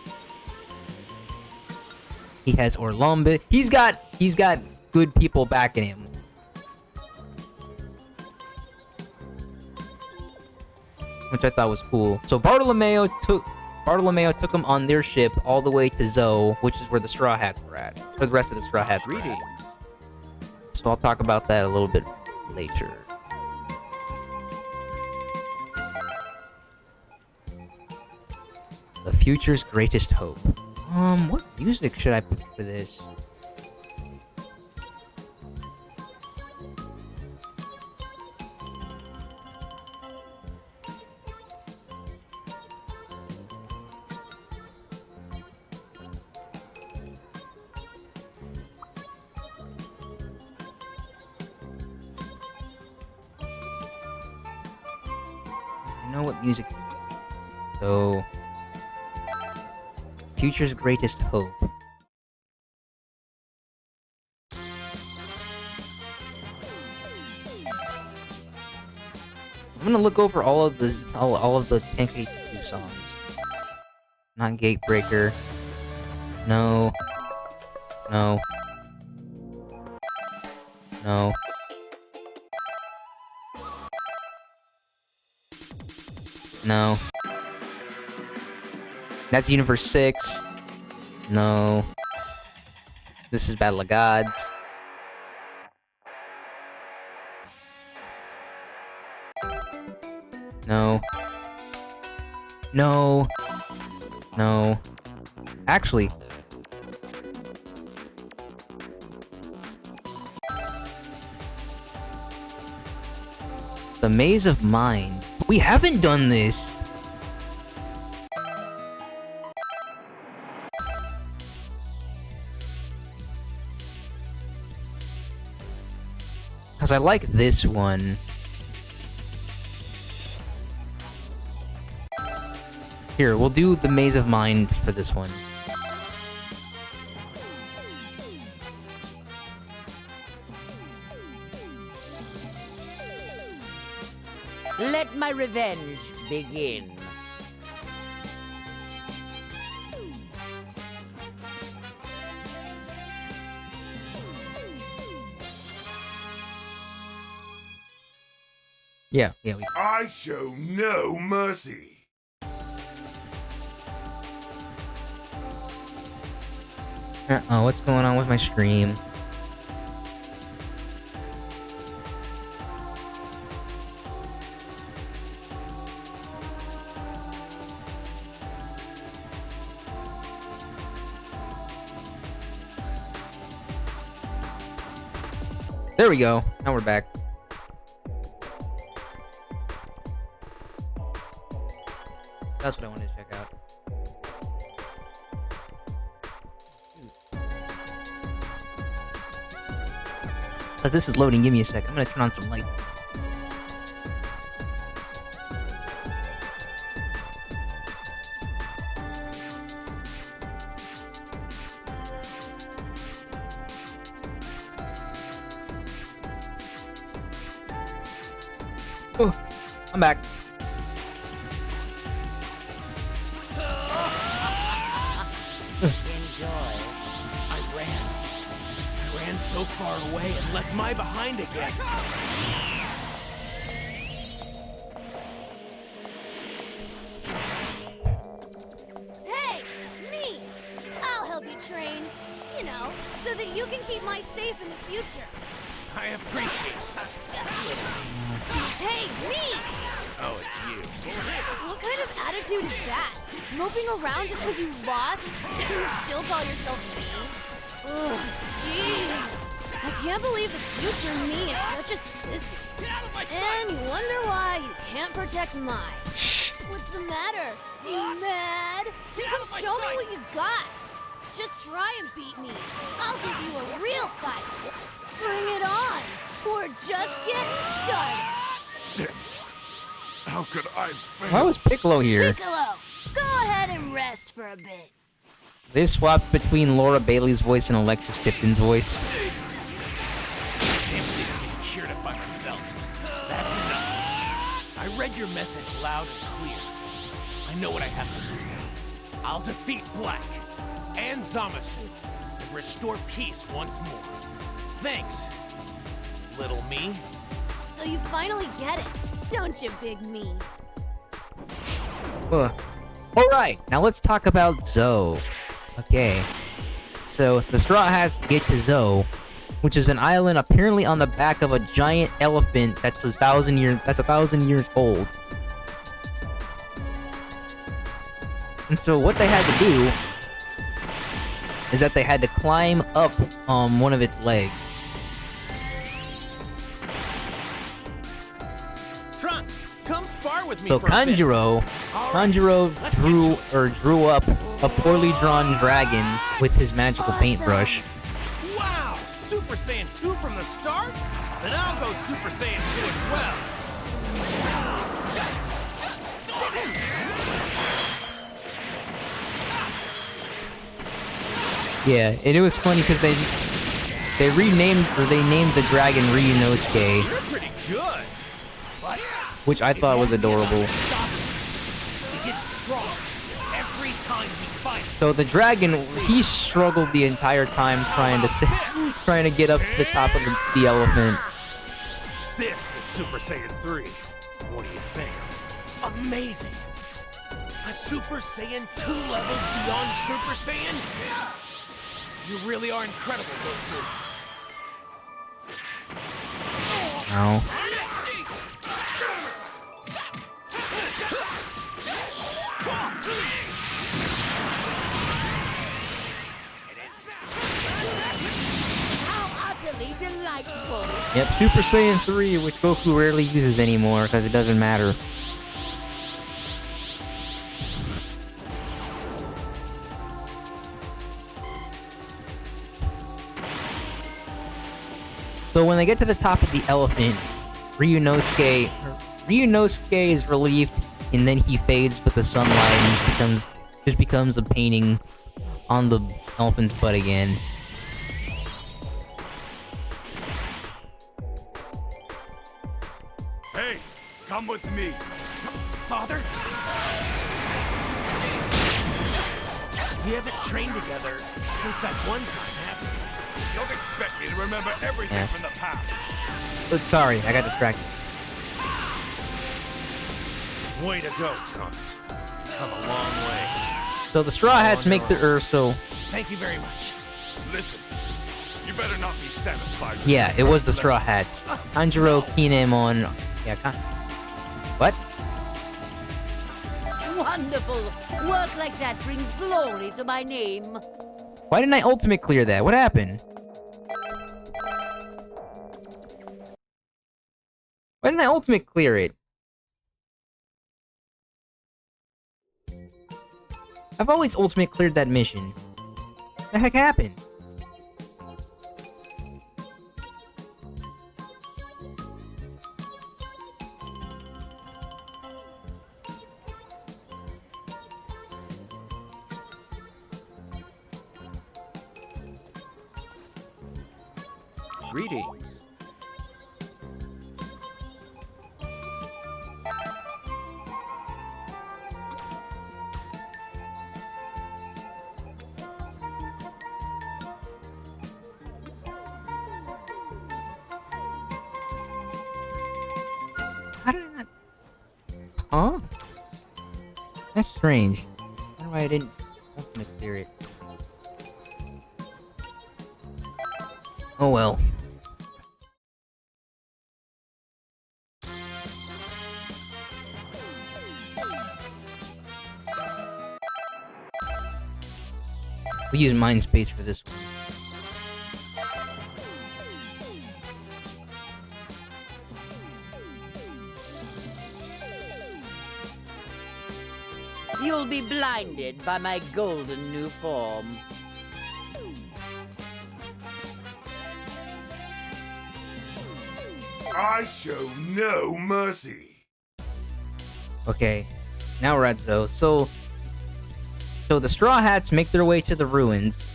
He has Orlumba. He's got good people backing him. Which I thought was cool. So Bartolomeo took him on their ship all the way to Zou, which is where the Straw Hats were at. Or the rest of the Straw Hats were at. So I'll talk about that a little bit later. The future's greatest hope. What music should I pick for this? I know what music. So, future's greatest hope. I'm gonna look over all of the 10K2 songs. Not Gatebreaker. No. No. No. No. That's Xenoverse 6. No. This is Battle of Gods. No. No. No. Actually. The Maze of Mind. We haven't done this. Because I like this one. Here, we'll do the Maze of Mind for this one. Let my revenge begin. Yeah. I show no mercy. Uh-oh, what's going on with my stream? There we go. Now we're back. That's what I wanted to check out. As this is loading, give me a sec. I'm gonna turn on some lights. Oh, I'm back. So far away and left my behind again. Hey, me! I'll help you train. You know, so that you can keep my safe in the future. I appreciate it. Hey, me! Oh, it's you. What kind of attitude is that? Moping around just because you lost? And you still call yourself me? Ugh, jeez. I can't believe the future me is such a sissy. And you wonder why you can't protect mine. What's the matter? You mad? Then come show me what you got. Just try and beat me. I'll give you a real fight. Bring it on. We're just getting started. Damn it. How could I fail? Why was Piccolo here? Piccolo, go ahead and rest for a bit. They swapped between Laura Bailey's voice and Alexis Tipton's voice. I can't believe I'm getting cheered up by myself. That's enough. I read your message loud and clear. I know what I have to do now. I'll defeat Black and Zamasu and restore peace once more. Thanks, little me. So you finally get it, don't you, big me? Alright, now let's talk about Zoe. Okay. So, the Straw Hats get to Zoe, which is an island apparently on the back of a giant elephant that's 1,000 years old. And so what they had to do is that they had to climb up one of its legs. Trunks, come spar with me So for a bit. Kanjuro drew up a poorly drawn dragon with his magical paintbrush. Wow! Super Saiyan 2 from the start? Then I'll go Super Saiyan 2 as well. Yeah, and it was funny because they named the dragon Ryunosuke, You're pretty good. But which I thought was adorable. stop him. He gets strong every time he fights. So the dragon, he struggled the entire time trying to get up to the top of the elephant. This is Super Saiyan 3. What do you think? Amazing. A Super Saiyan 2 levels beyond Super Saiyan? You really are incredible, Goku. No. How utterly delightful! Yep, Super Saiyan 3, which Goku rarely uses anymore because it doesn't matter. So when they get to the top of the elephant, Ryunosuke is relieved, and then he fades with the sunlight and just becomes a painting on the elephant's butt again. Hey, come with me. Father? We haven't trained together since that one time, have we? Don't expect me to remember everything Yeah. from the past. But sorry, I got distracted. Way to go, Trunks. Come a long way. So the Straw Hats make the so Thank you very much. Listen, you better not be satisfied with yeah, it was the Straw Hats. Kanjuro, Kinemon, yeah, what? Wonderful! Work like that brings glory to my name. Why didn't I ultimate clear that? What happened? Why didn't I ultimate clear it? I've always ultimate cleared that mission. What the heck happened? Greetings. How did I not? Huh? That's strange. I wonder why I didn't ultimate clear it. Oh well. We'll use mind space for this one. You'll be blinded by my golden new form. I show no mercy. Okay, now we're at Zoe. So the Straw Hats make their way to the ruins.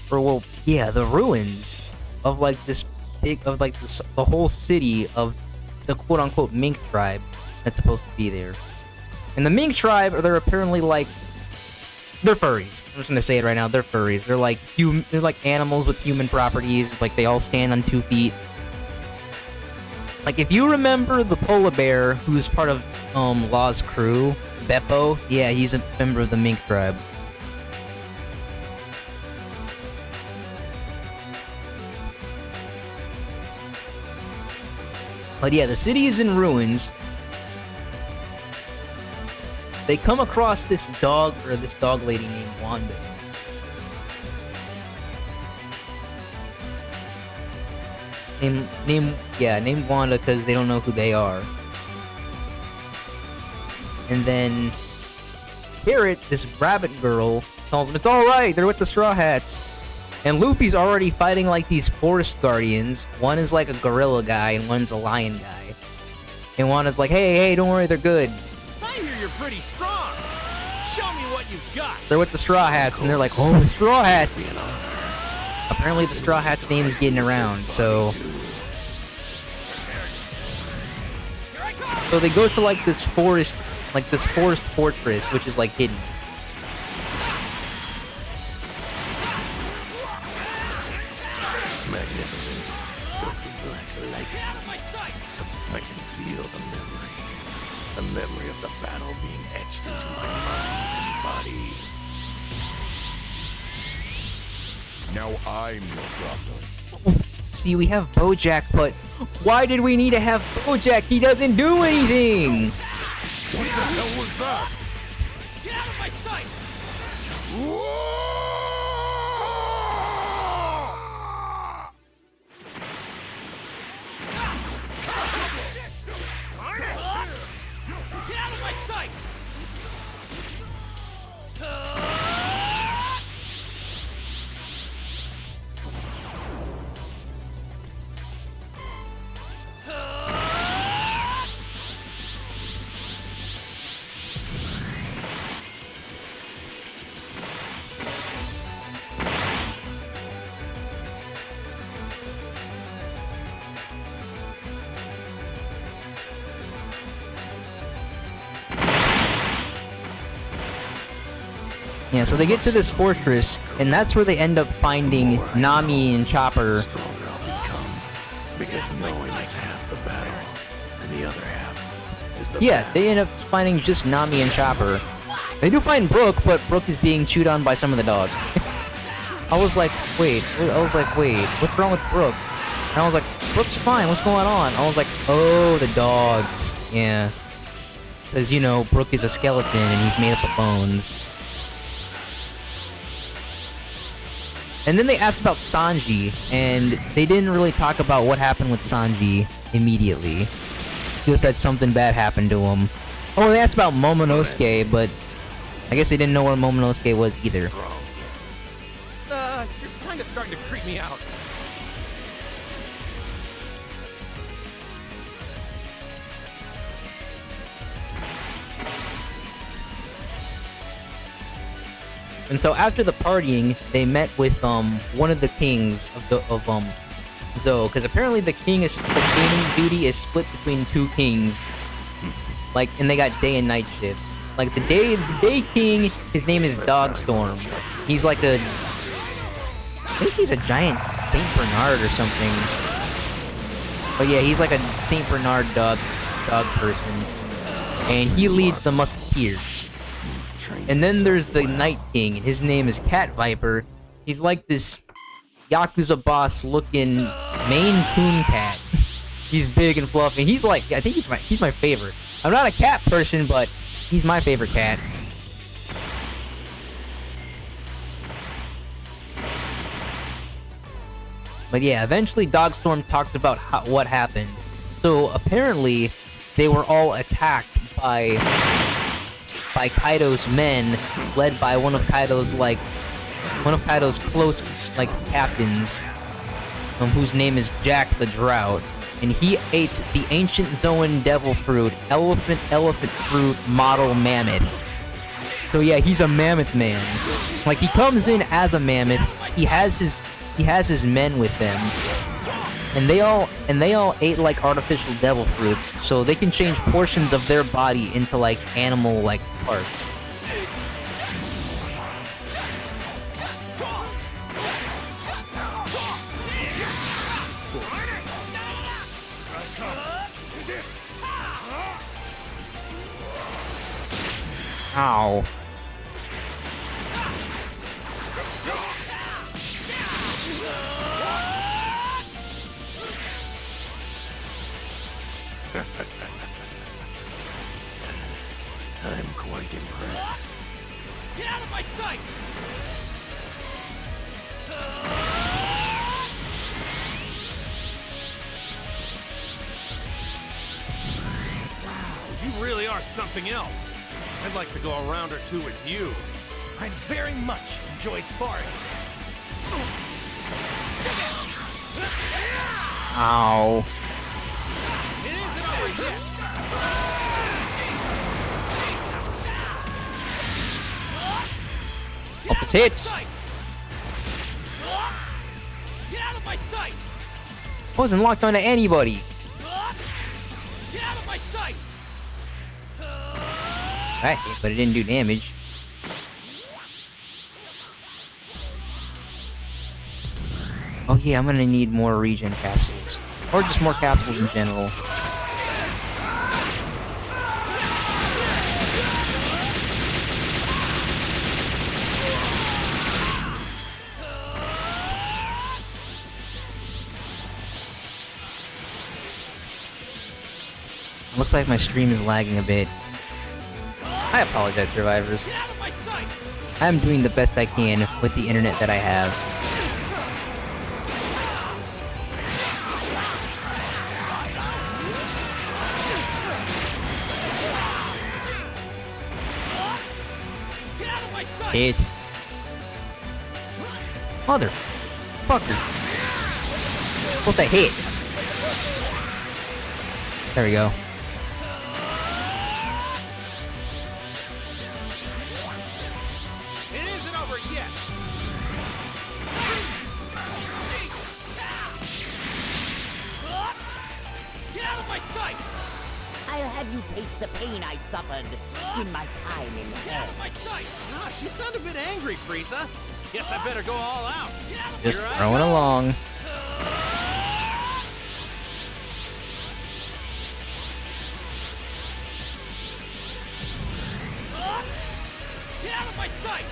Or, well, yeah, the ruins of, like, this big, of, like, this, the whole city of the quote-unquote Mink tribe that's supposed to be there. And the Mink tribe, they're apparently, like, they're furries. I'm just gonna say it right now, they're furries. They're like animals with human properties, like, they all stand on 2 feet. Like, if you remember the polar bear who's part of Law's crew, Beppo, yeah, he's a member of the Mink tribe. But yeah, the city is in ruins. They come across this dog lady named Wanda. Named Wanda because they don't know who they are. And then Carrot, this rabbit girl, tells them it's alright, they're with the Straw Hats. And Luffy's already fighting like these forest guardians. One is like a gorilla guy and one's a lion guy. And Wanda's like, hey, don't worry, they're good. I hear you're pretty strong. Show me what you've got. They're with the Straw Hats, and they're like, oh, the Straw Hats! Apparently the Straw Hats' name is getting around, so... So they go to like this forest fortress, which is like hidden. Magnificent. Broken black light. So I can feel the memory. The memory of the battle being etched into my mind and body. Now I'm your problem. See, we have Bojack, but why did we need to have Bojack? He doesn't do anything! What the hell was that? Get out of my sight! Get out of my sight! Yeah, so they get to this fortress, and that's where they end up finding Nami and Chopper. The stronger I'll become. Because knowing is half the battle, and the other half is the battle. They end up finding just Nami and Chopper. They do find Brook, but Brook is being chewed on by some of the dogs. I was like, wait, what's wrong with Brook? And I was like, Brook's fine, what's going on? I was like, oh, the dogs. Yeah. Because, you know, Brook is a skeleton, and he's made up of bones. And then they asked about Sanji, and they didn't really talk about what happened with Sanji immediately. Just that something bad happened to him. Oh, they asked about Momonosuke, but I guess they didn't know where Momonosuke was either. You're kind of starting to creep me out. And so after the partying, they met with one of the kings of Zoe, because apparently the king duty is split between 2 kings. Like, and they got day and night shift. Like the day king, his name is Dogstorm. He's like I think he's a giant Saint Bernard or something. But yeah, he's like a Saint Bernard dog person, and he leads the Musketeers. And then there's the Night King, and his name is Cat Viper. He's like this Yakuza boss looking Maine Coon cat. He's big and fluffy. He's like, I think he's my favorite. I'm not a cat person, but he's my favorite cat. But yeah, eventually Dogstorm talks about what happened. So apparently, they were all attacked by Kaido's men, led by one of Kaido's close captains, whose name is Jack the Drought, and he ate the ancient Zoan devil fruit, elephant fruit model mammoth. So yeah, he's a mammoth man. Like, he comes in as a mammoth. He has his men with him, and they all ate like artificial devil fruits, so they can change portions of their body into like animal like parts. Ow. I'm quite impressed. Get out of my sight! Wow, you really are something else. I'd like to go a round or two with you. I'd very much enjoy sparring. Ow. It isn't over yet! Hope this hits. Get out of my sight! Wasn't locked onto anybody. Get out of my sight! That hit, but it didn't do damage. Oh yeah, I'm gonna need more regen capsules. Or just more capsules in general. Looks like my stream is lagging a bit. I apologize, survivors. I'm doing the best I can with the internet that I have. It's motherfucker. What the hit? There we go. It isn't over yet! Get out of my sight! I'll have you taste the pain I suffered in my time in Get out hell. of my sight! Gosh, you sound a bit angry, Frieza. Guess I better go all out. Just Here I throwing go. along. Get out of my sight!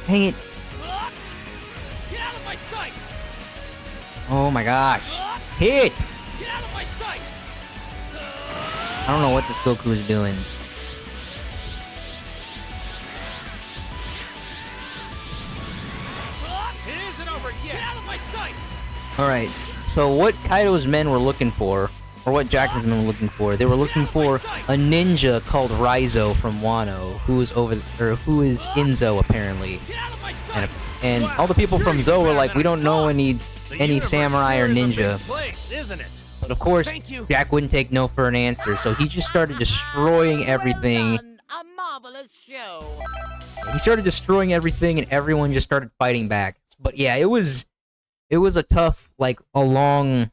Dang it. Get out of my sight! Oh my gosh. Hit! Get out of my sight! I don't know what this Goku is doing. It isn't over yet! Get out of my sight! Alright, so what Kaido's men were looking for, or what Jack's men were looking for, they were looking for a ninja called Raizo from Wano, who is who is in Zo apparently. Get out of my sight! And all the people from Zo were like, we don't know any samurai or ninja. Place, isn't it? But of course, Thank you. Jack wouldn't take no for an answer, so he just started destroying everything. Well done. A marvelous show. He started destroying everything, and everyone just started fighting back. But yeah, it was a tough, like a long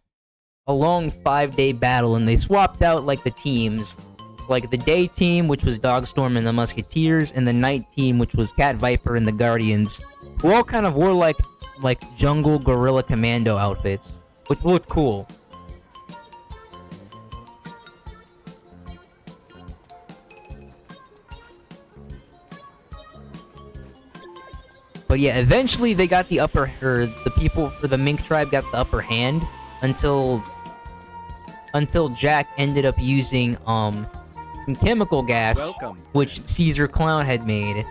5-day battle, and they swapped out like the teams, like the day team, which was Dogstorm and the Musketeers, and the night team, which was Cat Viper and the Guardians, who all kind of wore like jungle guerrilla commando outfits, which looked cool. But yeah, eventually they got the the people for the Mink tribe got the upper hand until Jack ended up using some chemical gas, which Caesar Clown had made.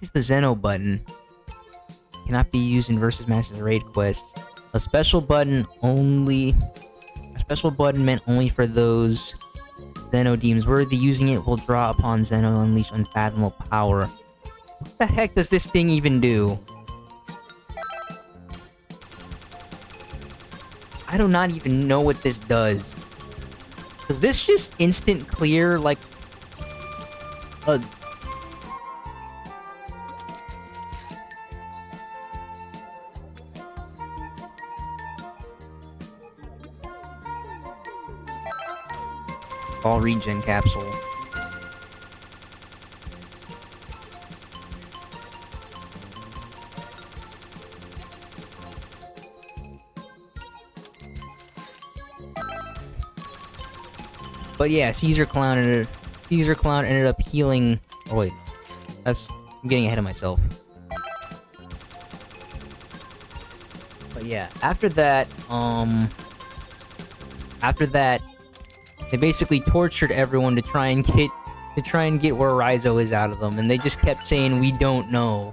is the Xeno button? Cannot be used in versus matches or raid quests. A special button meant only for those Xeno deems worthy. Using it will draw upon Xeno unleash unfathomable power. What the heck does this thing even do? I do not even know what this does. Does this just instant clear like a... All regen capsule. But yeah, Caesar Clown ended up healing. Oh wait, I'm getting ahead of myself. But yeah, after that, they basically tortured everyone to try and get where Raizo is out of them, and they just kept saying, "We don't know."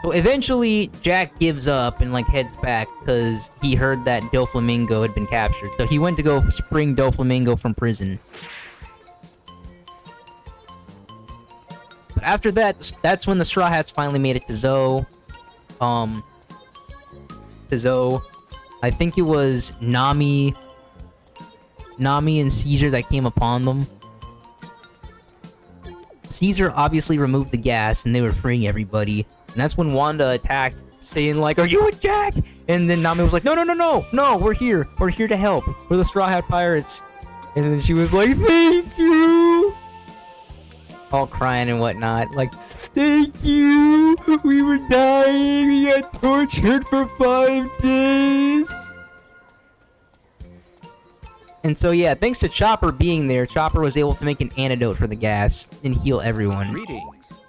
So eventually, Jack gives up and like heads back because he heard that Doflamingo had been captured. So he went to go spring Doflamingo from prison. But after that, that's when the Straw Hats finally made it to Zoe. I think it was Nami and Caesar that came upon them. Caesar obviously removed the gas and they were freeing everybody. And that's when Wanda attacked, saying like, "Are you with Jack?" And then Nami was like, No, we're here. We're here to help. We're the Straw Hat Pirates." And then she was like, "Thank you." All crying and whatnot. Like, "Thank you. We were dying. We got tortured for 5 days." And so yeah, thanks to Chopper being there, Chopper was able to make an antidote for the gas and heal everyone. Greetings.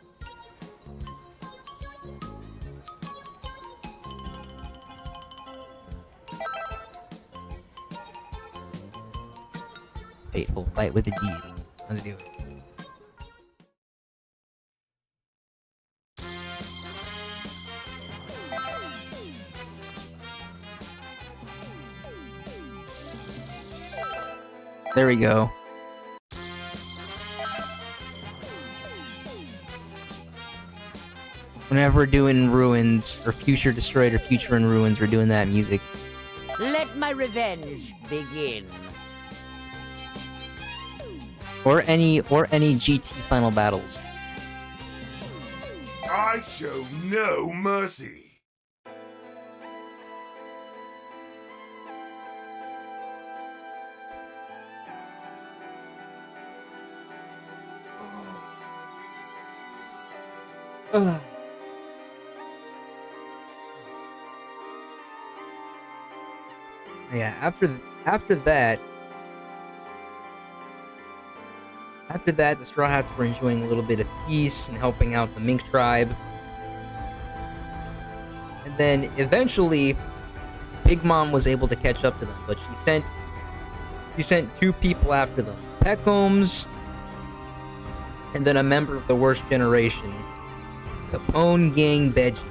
Fateful fight with the deity. Let's do it. There we go. Whenever we're doing Ruins, or Future Destroyed, or Future in Ruins, we're doing that music. Let my revenge begin. Or any GT Final Battles. I show no mercy. Yeah, after that, the Straw Hats were enjoying a little bit of peace and helping out the Mink tribe. And then eventually, Big Mom was able to catch up to them, but she sent 2 people after them: Peckhams, and then a member of the Worst Generation, Capone Gang Beji.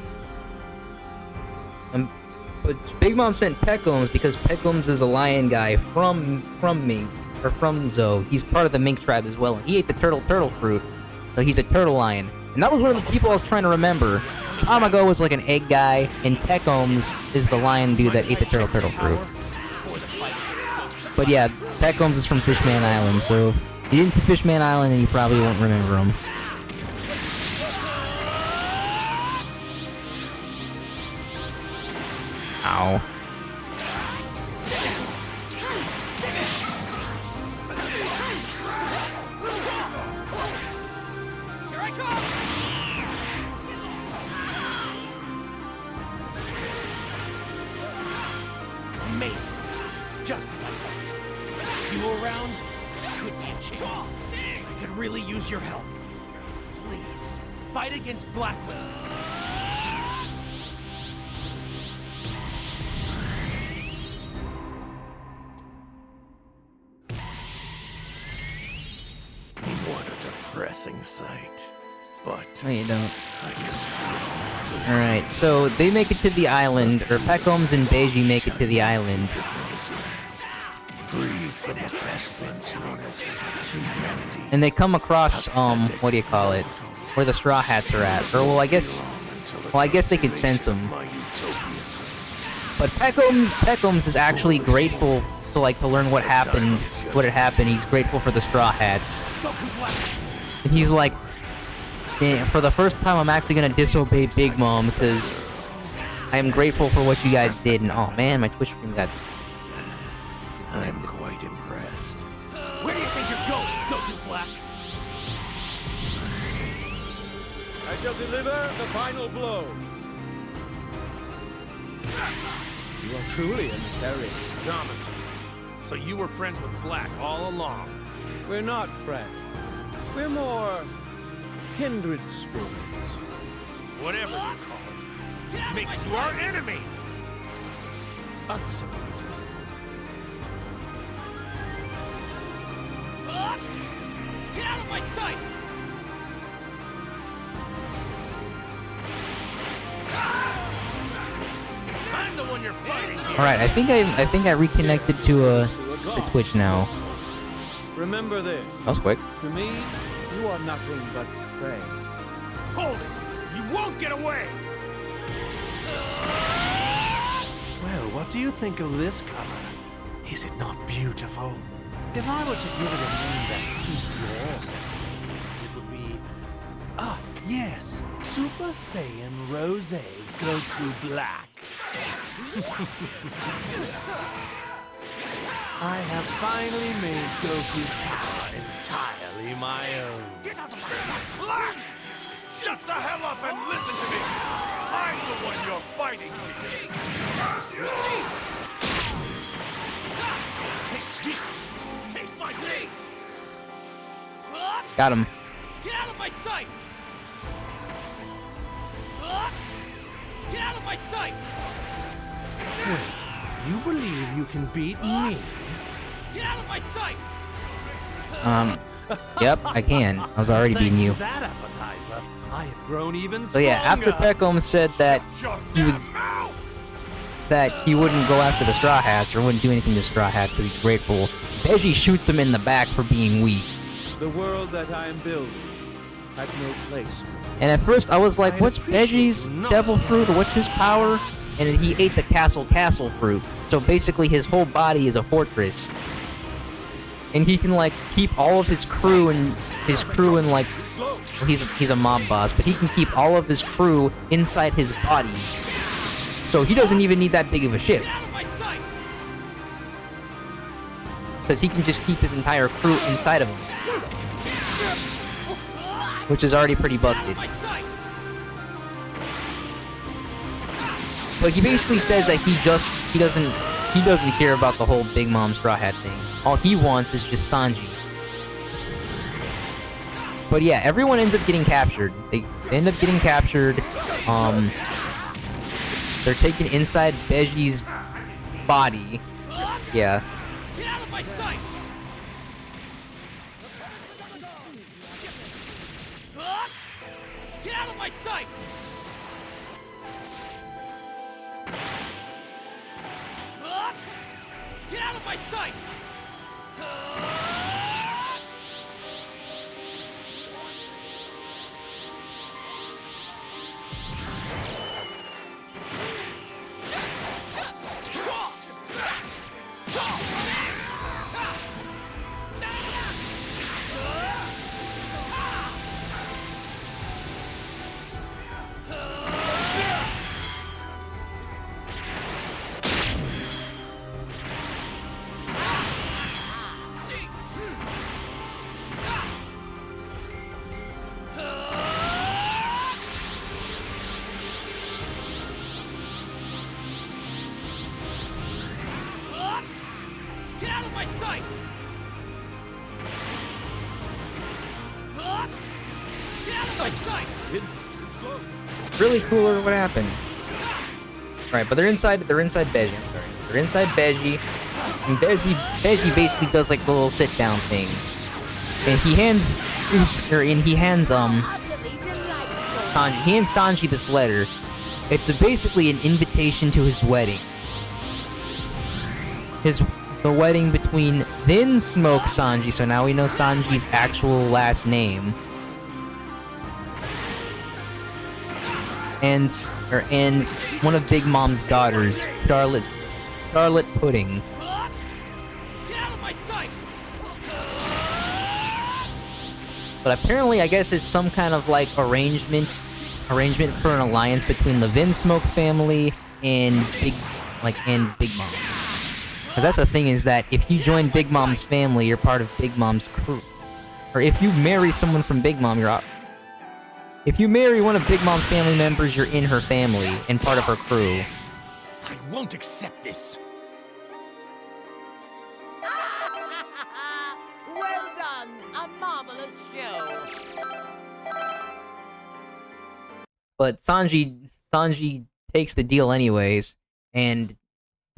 But Big Mom sent Peckhams because Peckhams is a lion guy from Mink, or from Zoe. He's part of the Mink tribe as well, and he ate the turtle fruit, so he's a turtle lion. And that was one of the people I was trying to remember. Tamago was like an egg guy, and Peckhams is the lion dude that ate the turtle fruit. But yeah, Peckhams is from Fishman Island, so if you didn't see Fishman Island, then you probably won't remember him. Ow. Amazing. Just as I thought. If you were around, there could be a chance. I could really use your help. Please, fight against Black Widow. What a depressing sight. but No, you don't. I can see it all so Alright, so they make it to the island, or Peckhams and Beiji make it to the island. freed from the pestilence known as humanity. And they come across, what do you call it? Where the Straw Hats are at. Or, well, I guess they can sense them. But Peckhams is actually grateful to learn what had happened. He's grateful for the Straw Hats. And he's like, "Damn, for the first time I'm actually gonna disobey Big Mom because I am grateful for what you guys did." And oh man, my Twitch stream got... I'm quite impressed. Where do you think you're going, Goku Black? I shall deliver the final blow. You are truly an very Zamasu. So you were friends with Black all along. We're not friends. We're more kindred spirits. Whatever you call it. Makes you our enemy! Unsupposed. Get out of my sight! I'm the one you're fighting here. Alright, I think I reconnected to the Twitch now. Remember this. That was quick. To me, you are nothing but prey. Hold it! You won't get away! Well, what do you think of this color? Is it not beautiful? If I were to give it a name that suits your sensibilities, it would be... Ah, yes, Super Saiyan Rose Goku Black. I have finally made Goku's power entirely my own. Get out of my sight! Black! Shut the hell up and listen to me! I'm the one you're fighting here! Take this! Taste my teeth! Got him. Get out of my sight! Get out of my sight! Wait, you believe you can beat me? Get out of my sight! Yep, I can. I was already beating you. Thanks to that appetizer, I have grown even So yeah, after stronger. Peckham said that he wouldn't go after the Straw Hats or wouldn't do anything to Straw Hats because he's grateful, Beiji shoots him in the back for being weak. The world that I am building has no place for me. And at first I was like, what's Beiji's devil fruit or what's his power? And he ate the castle fruit. So basically his whole body is a fortress. And he can like keep all of his crew and like, well, he's a mob boss, but he can keep all of his crew inside his body. So he doesn't even need that big of a ship. Because he can just keep his entire crew inside of him. Which is already pretty busted. But he basically says that he doesn't care about the whole Big Mom Straw Hat thing. All he wants is just Sanji. But yeah, everyone ends up getting captured. They end up getting captured. They're taken inside Beiji's body. Yeah. Get out of my sight! Get out of my sight! Get out of my sight! Get out of my sight! Get out of my sight! Really cool, or what happened? Alright, but they're inside Beiji, I'm sorry. They're inside Beiji, and Beiji basically does like the little sit down thing. And he hands Sanji. He hands Sanji this letter. It's basically an invitation to his wedding. The wedding between then Smoke Sanji, so now we know Sanji's actual last name. And one of Big Mom's daughters, Charlotte Pudding. Get out of my sight! But apparently, I guess it's some kind of like arrangement for an alliance between the Vinsmoke family and Big Mom. Because that's the thing, is that if you join Big Mom's family, you're part of Big Mom's crew. Or if you marry someone from Big Mom, you're out. If you marry one of Big Mom's family members, you're in her family and part of her crew. I won't accept this. Well done! A marvelous show! But Sanji takes the deal anyways, and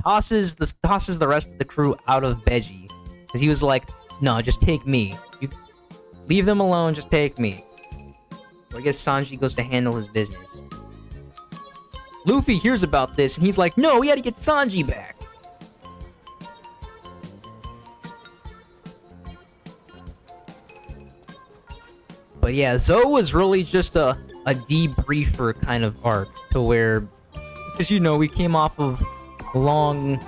tosses the rest of the crew out of Beji. Because he was like, no, just take me. You leave them alone, just take me. So I guess Sanji goes to handle his business. Luffy hears about this, and he's like, no, we gotta get Sanji back. But yeah, Zoe was really just a debriefer kind of arc, to where, because you know, we came off of a long...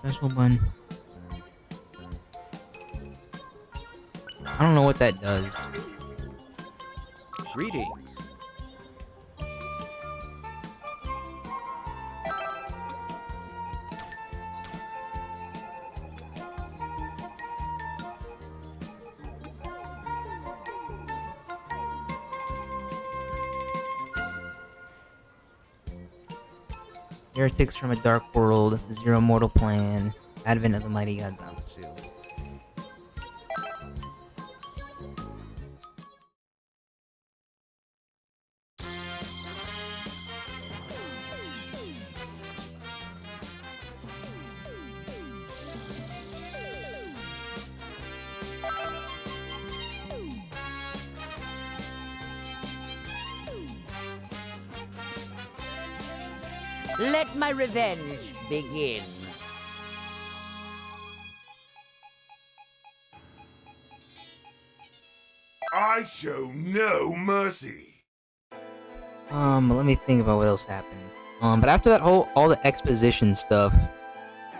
Special one. I don't know what that does. Greetings. Heretics from a Dark World, the Zero Mortal Plan, Advent of the Mighty God Zamasu. Let my revenge begin. I show no mercy. Let me think about what else happened. But after that all the exposition stuff,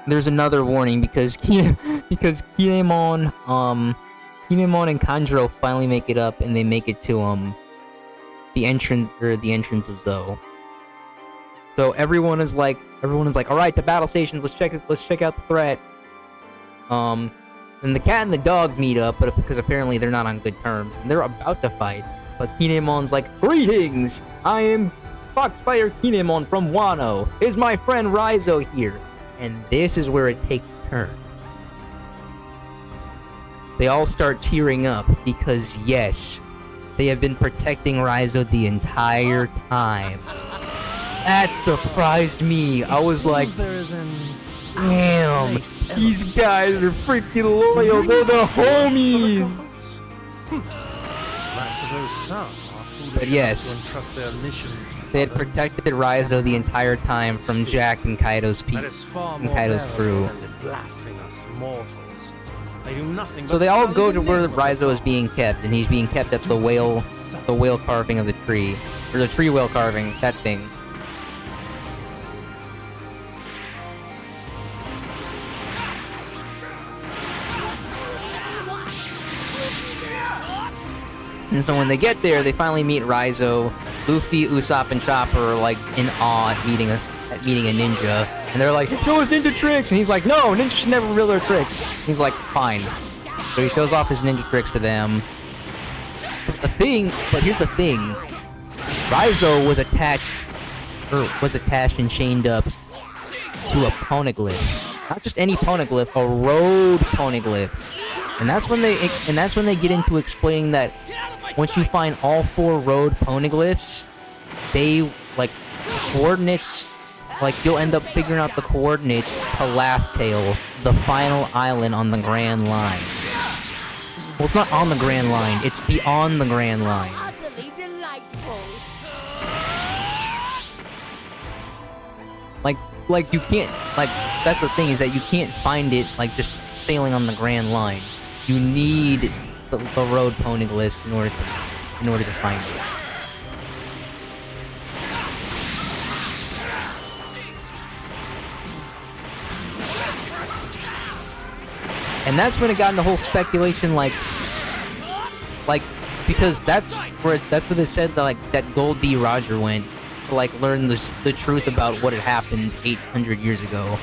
there's another warning because Kinemon and Kanjuro finally make it up, and they make it to the entrance of Zoe. So everyone is like, all right, to battle stations. Let's check out the threat. And the cat and the dog meet up, but because apparently they're not on good terms, and they're about to fight. But Kinemon's like, greetings! I am Foxfire Kinemon from Wano. Is my friend Raizo here? And this is where it takes a turn. They all start tearing up because yes, they have been protecting Raizo the entire time. That surprised me. I was like, damn, these guys are freaking loyal. They're the homies. I suppose some are foolish But yes, enough to entrust their mission to they had others. protected Raizo the entire time from Jack and Kaido's That is far more Kaido's crew. bearable than the blasphemous mortals. They do nothing So but they all sully go the to where name of Raizo the is being gods. kept, and he's being kept at the whale carving of the tree. Or the tree whale carving, that thing. And so when they get there, they finally meet Raizo. Luffy, Usopp, and Chopper are like in awe at meeting a ninja. And they're like, show us ninja tricks! And he's like, no, ninjas should never reveal their tricks. He's like, fine. So he shows off his ninja tricks to them. But here's the thing. Raizo was attached and chained up to a poneglyph. Not just any poneglyph, a road poneglyph. And that's when they get into explaining that once you find all 4 road poneglyphs, they like coordinates, like you'll end up figuring out the coordinates to Laugh Tale, the final island on the Grand Line. Well, it's not on the Grand Line, it's beyond the Grand Line. Utterly delightful. Like you can't, like, that's the thing, is that you can't find it like just sailing on the Grand Line. You need the road poneglyphs in order to find it. And that's when it got into whole speculation, like because that's where they said that, like, that Gold D. Roger went to, like, learn the truth about what had happened 800 years ago.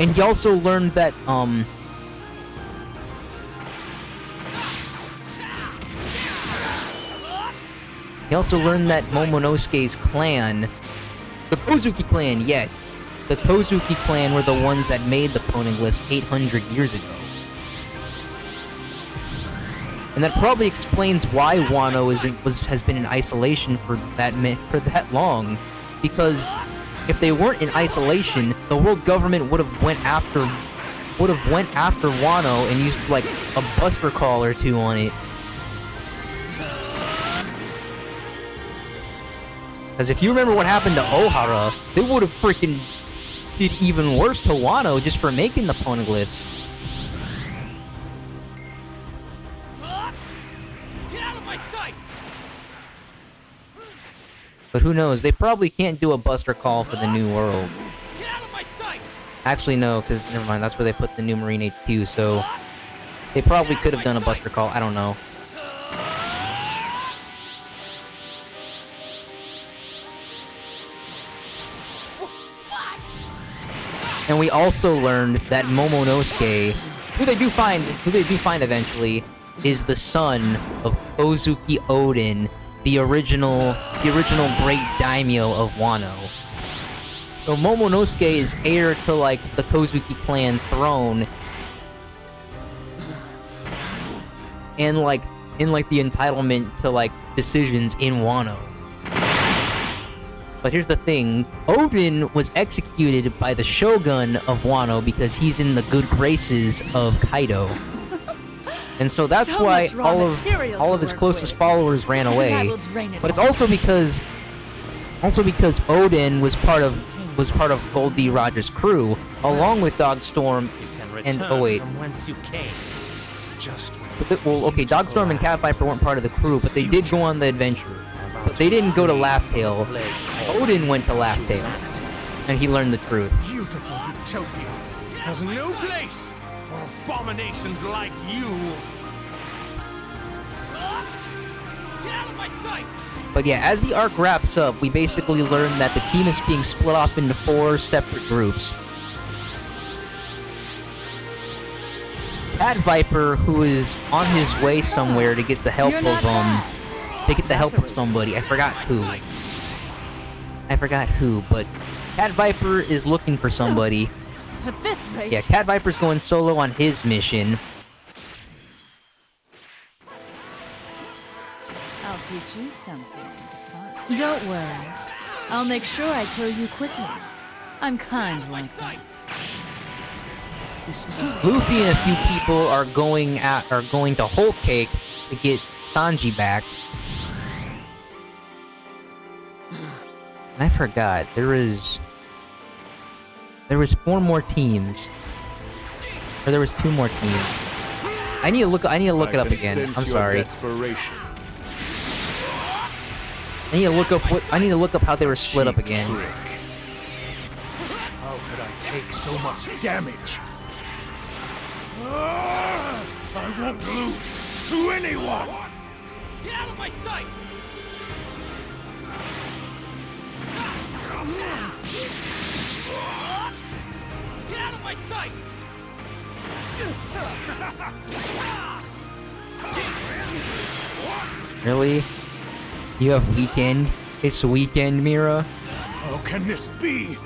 And he also learned that Momonosuke's clan, the Kozuki clan, yes, the Kozuki clan were the ones that made the poneglyphs 800 years ago. And that probably explains why Wano has been in isolation for that long, because if they weren't in isolation, the world government would have went after Wano and used like a buster call or 2 on it. Because if you remember what happened to Ohara, they would have freaking did even worse to Wano just for making the poneglyphs. But who knows? They probably can't do a buster call for the new world. Actually, no, because never mind. That's where they put the new Marine HQ. So they probably could have done a buster call. I don't know. And we also learned that Momonosuke, who they do find eventually, is the son of Kozuki Oden, the original great daimyo of Wano. So Momonosuke is heir to like the Kozuki clan throne, and like the entitlement to like decisions in Wano. But here's the thing, Oden was executed by the Shogun of Wano because he's in the good graces of Kaido. And so that's why all of his closest followers ran away. But it's also because Oden was part of Gold D. Roger's crew, along with Dogstorm and Dogstorm and Cat Viper weren't part of the crew, but they did go on the adventure. But they didn't go to Laugh Tale. Oden went to Laugh Tale, and he learned the truth. Beautiful utopia has no place for abominations like you. Get out of my sight! But yeah, as the arc wraps up, we basically learn that the team is being split off into 4 separate groups. Cat Viper, who is on his way somewhere to get the help of somebody. I forgot who, but Cat Viper is looking for somebody. At this rate. Yeah, Cat Viper's going solo on his mission. I'll teach you something. Don't worry. I'll make sure I kill you quickly. I'm kind like that. Luffy and a few people are going to Whole Cake to get Sanji back. And I forgot, there was 4 more teams. Or there was 2 more teams. I need to look it up again. I'm sorry. I need to look up how they were split up again. How could I take so much damage? I won't lose to anyone! Get out of my sight! Get out of my sight! Really? You have Weekend This weekend, Mira. How can this be?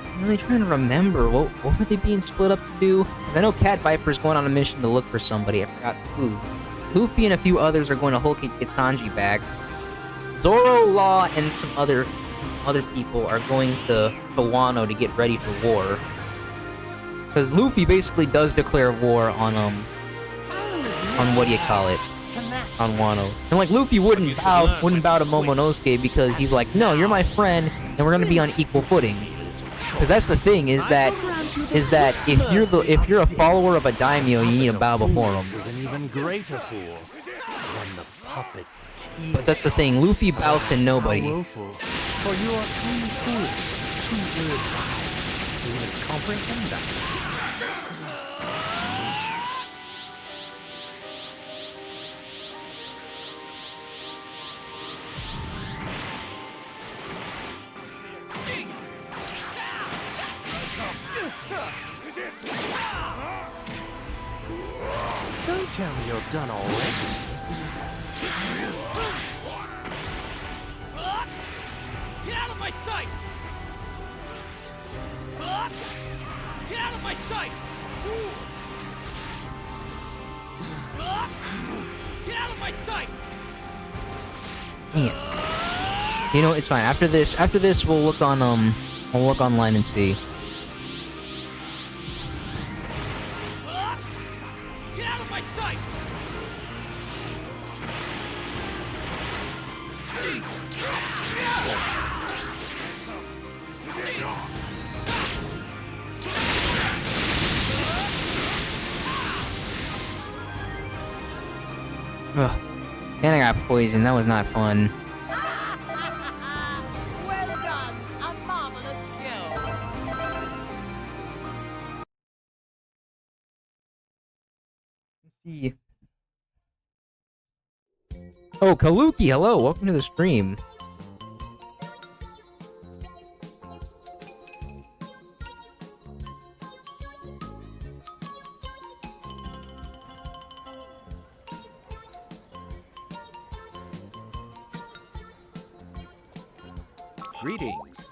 I'm really trying to remember what were they being split up to do? Because I know Cat Viper's going on a mission to look for somebody. I forgot who. Luffy and a few others are going to Whole Cake to get Sanji back. Zoro, Law, and some other people are going to Wano to get ready for war. Because Luffy basically does declare war on what do you call it? On Wano. And like Luffy wouldn't bow to Momonosuke because he's like, no, you're my friend, and we're gonna be on equal footing. Because that's the thing, is that if you're a follower of a daimyo, you need to bow before him. Is an even greater fool than the puppet. But that's the thing, Luffy bows to nobody. Woeful, for you are too foolish, too ill-advised to even comprehend that. Don't tell me you're done already. Get out of my sight! Get out of my sight! Get out of my sight! Yeah. You know, it's fine. After this, we'll look online and see. Get out of my sight! Ugh. And I got poisoned. That was not fun. Well done. A marvelous show. Let's see. Oh, Kaluki, hello. Welcome to the stream. Greetings.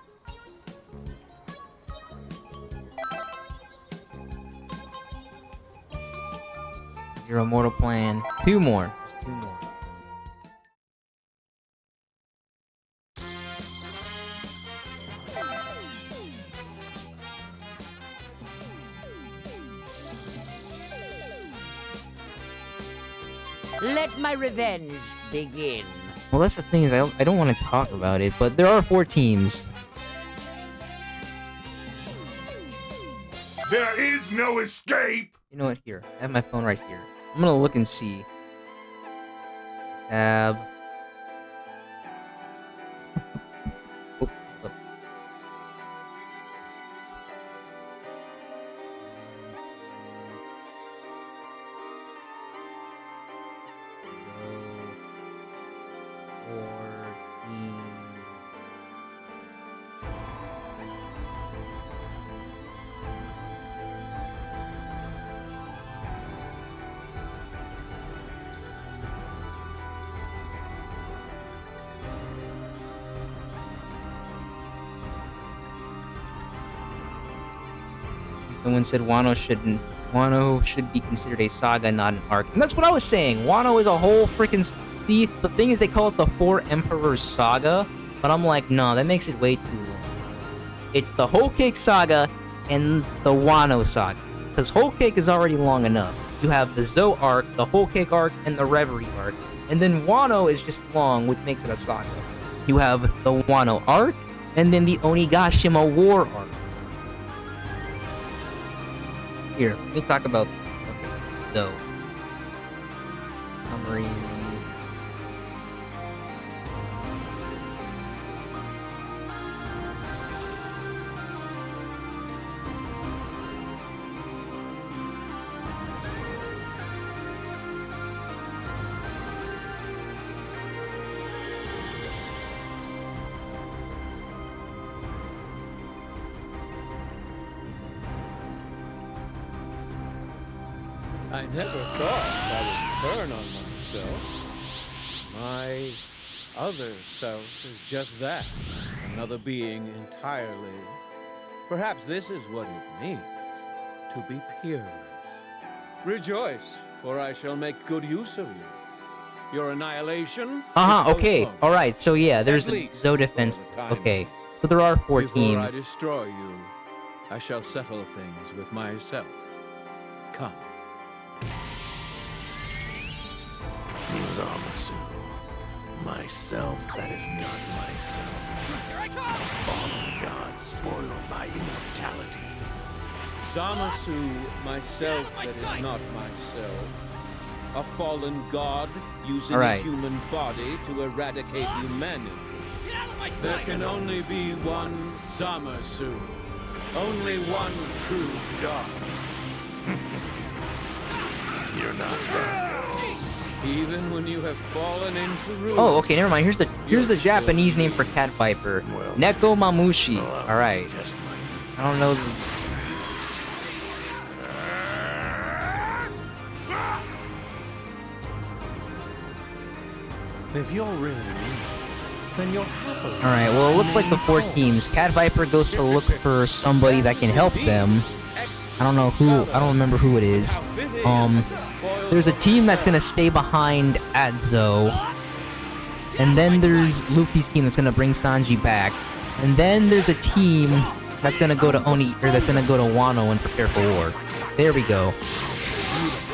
Zero mortal plan. Two more. Just two more. Let my revenge begin. Well, that's the thing, is I don't want to talk about it, but there are 4 teams. There is no escape! You know what? Here. I have my phone right here. I'm gonna look and see. Tab. Oh, look. Someone said Wano should be considered a saga, not an arc. And that's what I was saying. Wano is a whole freaking... See, the thing is they call it the 4 Emperors Saga, but I'm like, no, that makes it way too long. It's the Whole Cake Saga and the Wano Saga. Because Whole Cake is already long enough. You have the Zou arc, the Whole Cake arc, and the Reverie arc. And then Wano is just long, which makes it a saga. You have the Wano arc, and then the Onigashima War arc. Here, let me talk about Zou. Summary. I never thought I would turn on myself. My other self is just that. Another being entirely. Perhaps this is what it means to be peerless. Rejoice, for I shall make good use of you. Your annihilation. Okay. All right. So yeah, there's a Zo defense. Okay. So there are 4 Before teams. I destroy you, I shall settle things with myself. Come. Zamasu. Myself that is not myself. A fallen god spoiled by immortality. Zamasu, myself that is not myself. A fallen god using Alright. a human body to eradicate humanity. There can only be one Zamasu. Only one true god. You're not wrong. Even when you have fallen into ruin. Oh, okay, never mind. Here's the Japanese name for cat viper. Well, Neko Mamushi. allow All me right. to test my I don't know. If you're really me, then you'll happily. All right. Well, it looks like the 4 teams. Cat viper goes to look for somebody that can help them. I don't know who. I don't remember who it is. There's a team that's gonna stay behind at Zo. And then there's Luffy's team that's gonna bring Sanji back. And then there's a team that's gonna go to that's gonna go to Wano and prepare for war. There we go.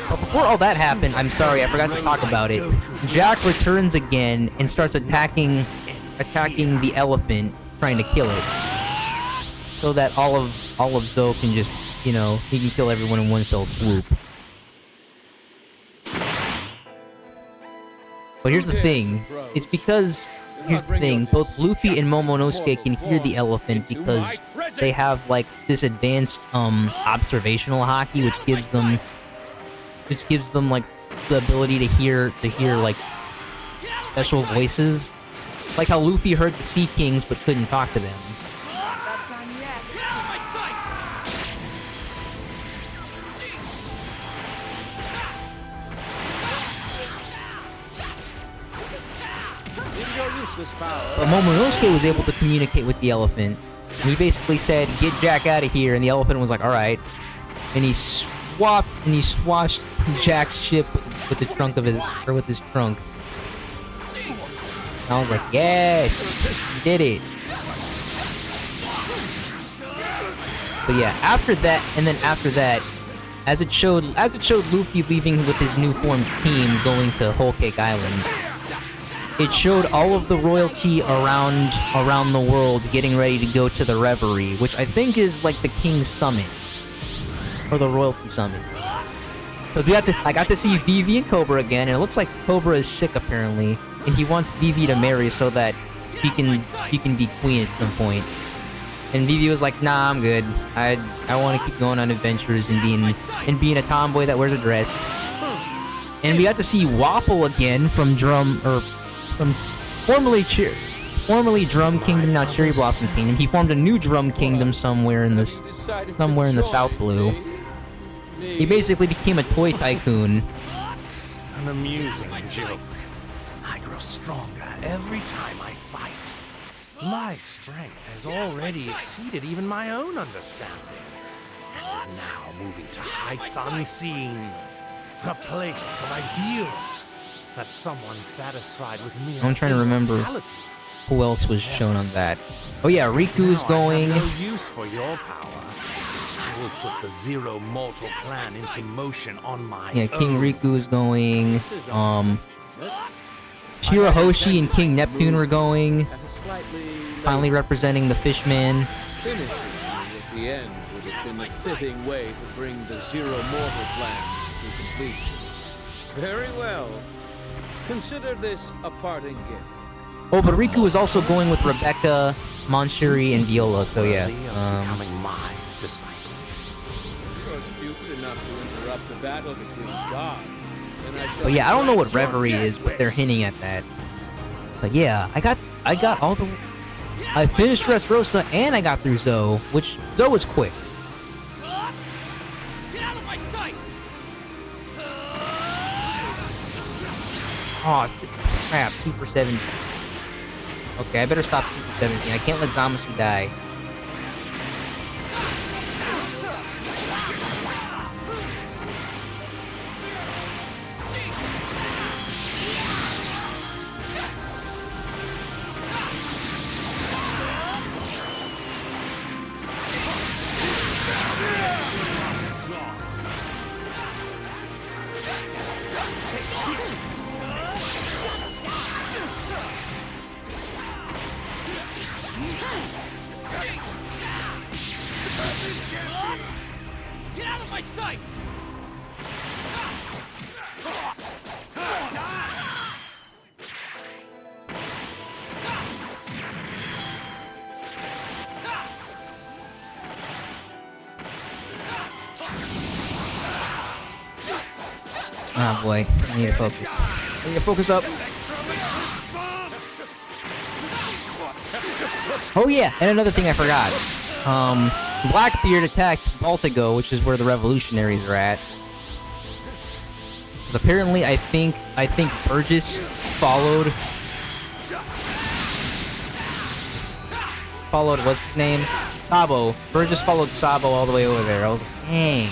But before all that happened, I'm sorry, I forgot to talk about it. Jack returns again and starts attacking the elephant, trying to kill it. So that all of Zo can just, you know, he can kill everyone in one fell swoop. But here's the thing, it's because, here's the thing, both Luffy and Momonosuke can hear the elephant because they have, like, this advanced, observational haki, which gives them, like, the ability to hear, like, special voices. Like how Luffy heard the Sea Kings but couldn't talk to them. But Momonosuke was able to communicate with the elephant. And he basically said, "Get Jack out of here," and the elephant was like, "Alright." And he swashed Jack's ship with the trunk of with his trunk. And I was like, "Yes, he did it." But yeah, after that, as it showed Luffy leaving with his new formed team going to Whole Cake Island. It showed all of the royalty around the world getting ready to go to the Reverie, which I think is like the King's Summit. Or the Royalty Summit. Because I got to see Vivi and Cobra again, and it looks like Cobra is sick apparently. And he wants Vivi to marry so that he can be queen at some point. And Vivi was like, "Nah, I'm good. I want to keep going on adventures and being a tomboy that wears a dress." And we got to see Wapple again from formerly Drum Kingdom, now Cherry Blossom Kingdom. He formed a new Drum Kingdom somewhere in the South Blue. He basically became a toy tycoon. An amusing joke. I grow stronger every time I fight. My strength has already exceeded even my own understanding, and is now moving to heights unseen. A place of ideals that someone satisfied with mere I'm trying to remember immortality. who else was shown on that. Oh yeah, Riku's going. I have no use for your power. I will put the Zero Mortal Plan into motion on my Yeah, King own. Riku's going. Shirahoshi and King Neptune were going. Finally representing the Fishman. Finishing at the end would have been the fitting way to bring the Zero Mortal Plan to completion. Very well. Consider this a parting gift. Oh, but Riku is also going with Rebecca, Monshiri, and Viola, so yeah. Becoming my disciple. You are stupid enough to interrupt the battle between gods. Then I shall But yeah, I don't know what strike your Reverie death is, but they're wish. hinting at that. But yeah, I got all the... I finished Dressrosa and I got through Zo, which Zo was quick. Get out of my sight! Oh, crap. Super 17. Okay, I better stop Super 17. I can't let Zamasu die. Get out of my sight! Oh boy, I need to focus. I need to focus up. Oh yeah, and another thing I forgot. Blackbeard attacked Baltigo, which is where the revolutionaries are at. Because apparently, I think Burgess followed what's his name? Sabo. Burgess followed Sabo all the way over there. I was like, dang.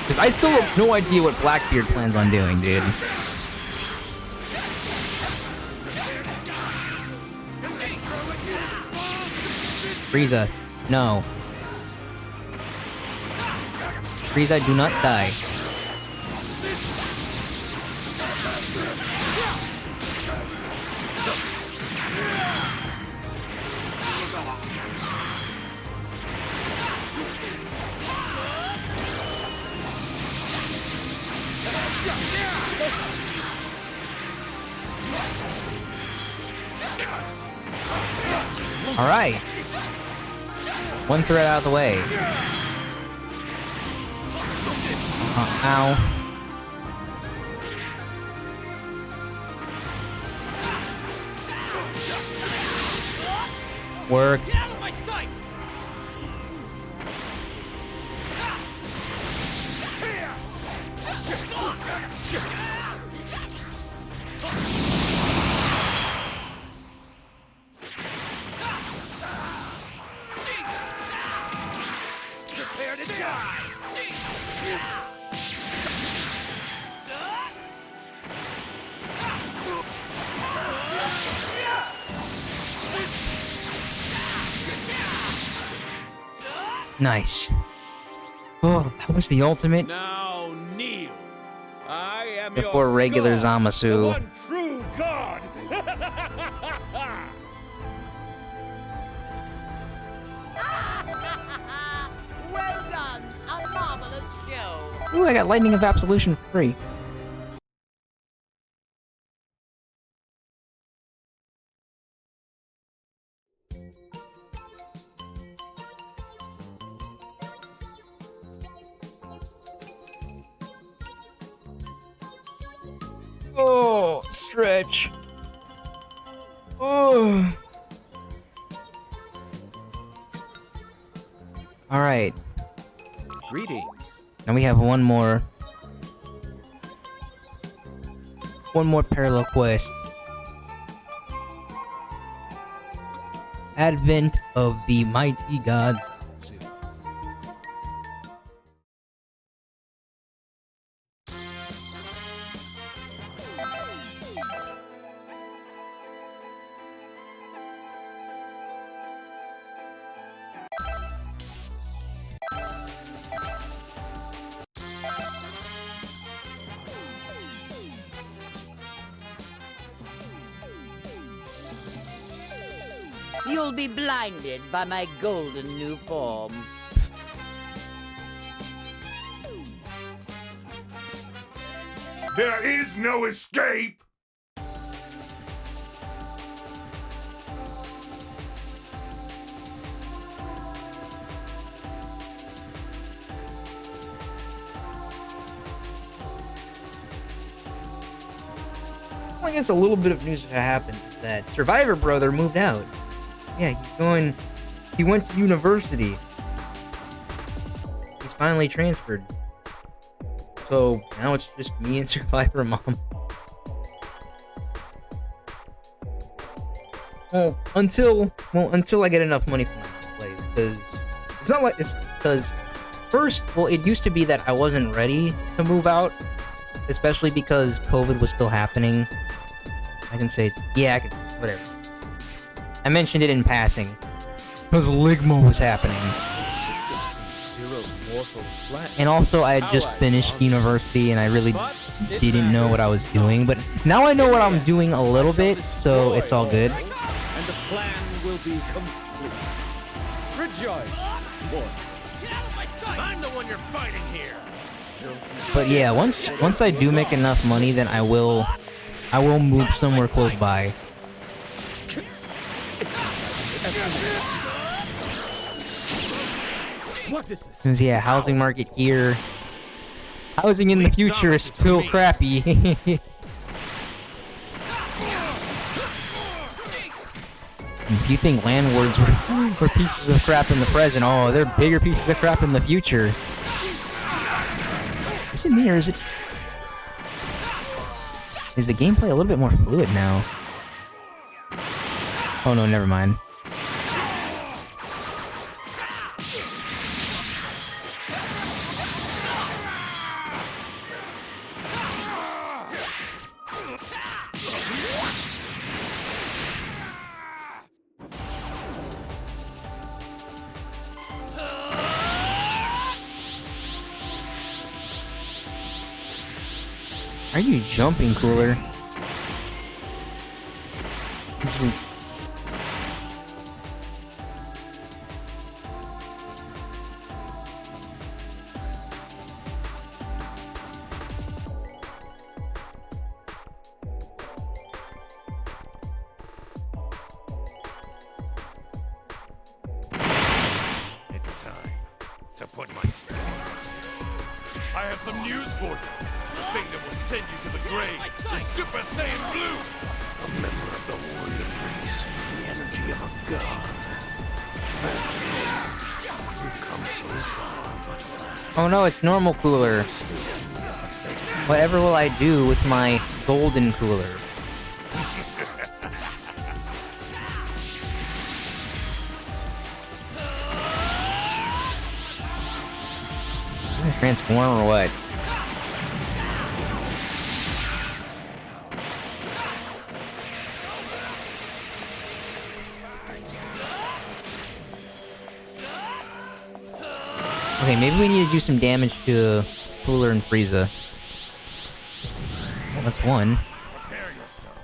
Because I still have no idea what Blackbeard plans on doing, dude. Frieza, no. Frieza, do not die. All right. One threat out of the way. Ow. Work. Get out of my sight! Prepare to die! Nice. Oh, that was the ultimate Now kneel. I am before your regular God, Zamasu. the one true God. Well done! A marvelous show! Ooh, I got Lightning of Absolution for free. Oh, stretch. Oh. All right. Greetings. Now we have one more parallel quest. Advent of the Mighty Gods. You'll be blinded by my golden new form. There is no escape! Well, I guess a little bit of news that happened is that Survivor Brother moved out. Yeah, he went to university. He's finally transferred. So now it's just me and Survivor Mom. Until I get enough money for my place, because it's not like this. Because first, it used to be that I wasn't ready to move out, especially because COVID was still happening. I can say, yeah, whatever. I mentioned it in passing, because Ligma was happening. And also, I had just finished university, and I really didn't know what I was doing. But now I know what I'm doing a little bit, so it's all good. And the plan will be complete. Rejoice, boy. I'm the one you're fighting here. But yeah, once I do make enough money, then I will move somewhere close by. What is this? Since yeah, housing market here, housing in the future is still crappy. If you think landlords were pieces of crap in the present, oh, they're bigger pieces of crap in the future. Is it me or is the gameplay a little bit more fluid now? Oh no, never mind. Are you jumping, Cooler? It's time to put my strength to the test. I have some news for you. The thing that will send you to the grave is Super Saiyan Blue. A member of the warrior race, the energy of a god. Fascinating. We've come so far, but Oh no, it's normal Cooler. Whatever will I do with my golden Cooler? Transform or what? Okay, maybe we need to do some damage to Cooler and Frieza. Well, that's one. Prepare yourself.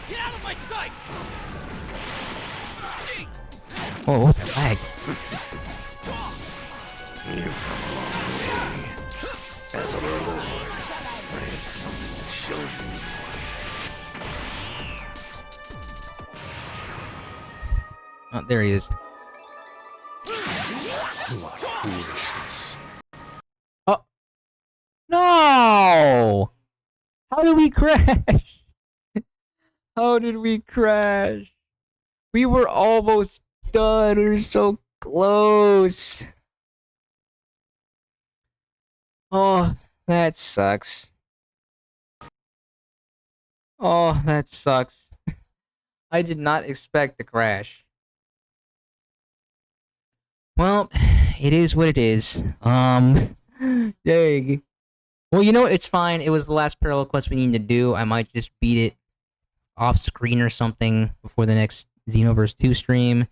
Get out of my sight! Oh, what was that lag? you've come a long way. As a lord, I have something to show you. Oh, there he is. What foolishness. Oh. No! How did we crash? How did we crash? We were almost done. We were so close. Oh, that sucks. Oh, that sucks. I did not expect the crash. Well, it is what it is. Dang. Well, you know what? It's fine. It was the last parallel quest we need to do. I might just beat it off screen or something before the next Xenoverse 2 stream.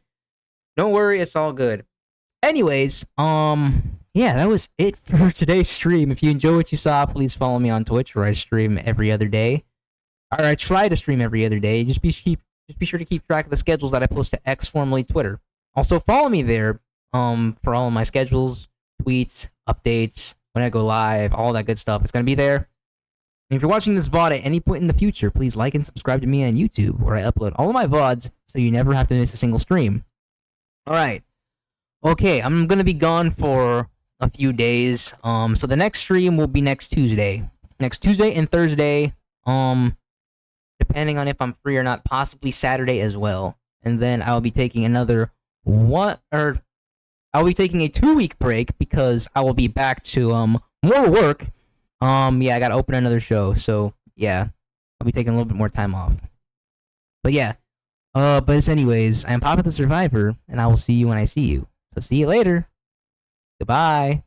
Don't worry, it's all good. Anyways, yeah, that was it for today's stream. If you enjoy what you saw, please follow me on Twitch, where I stream every other day. Or I try to stream every other day. Just be sure to keep track of the schedules that I post to X, formerly Twitter. Also, follow me there for all of my schedules, tweets, updates, when I go live, all that good stuff. It's going to be there. And if you're watching this VOD at any point in the future, please like and subscribe to me on YouTube, where I upload all of my VODs so you never have to miss a single stream. Alright. Okay, I'm going to be gone for a few days. So the next stream will be next Tuesday. Next Tuesday and Thursday. Depending on if I'm free or not, possibly Saturday as well. And then I'll be taking another I'll be taking a 2-week break because I will be back to more work. Yeah, I gotta open another show, so yeah, I'll be taking a little bit more time off. But yeah, but anyways, I'm Papa the Survivor, and I will see you when I see you. So see you later. Goodbye.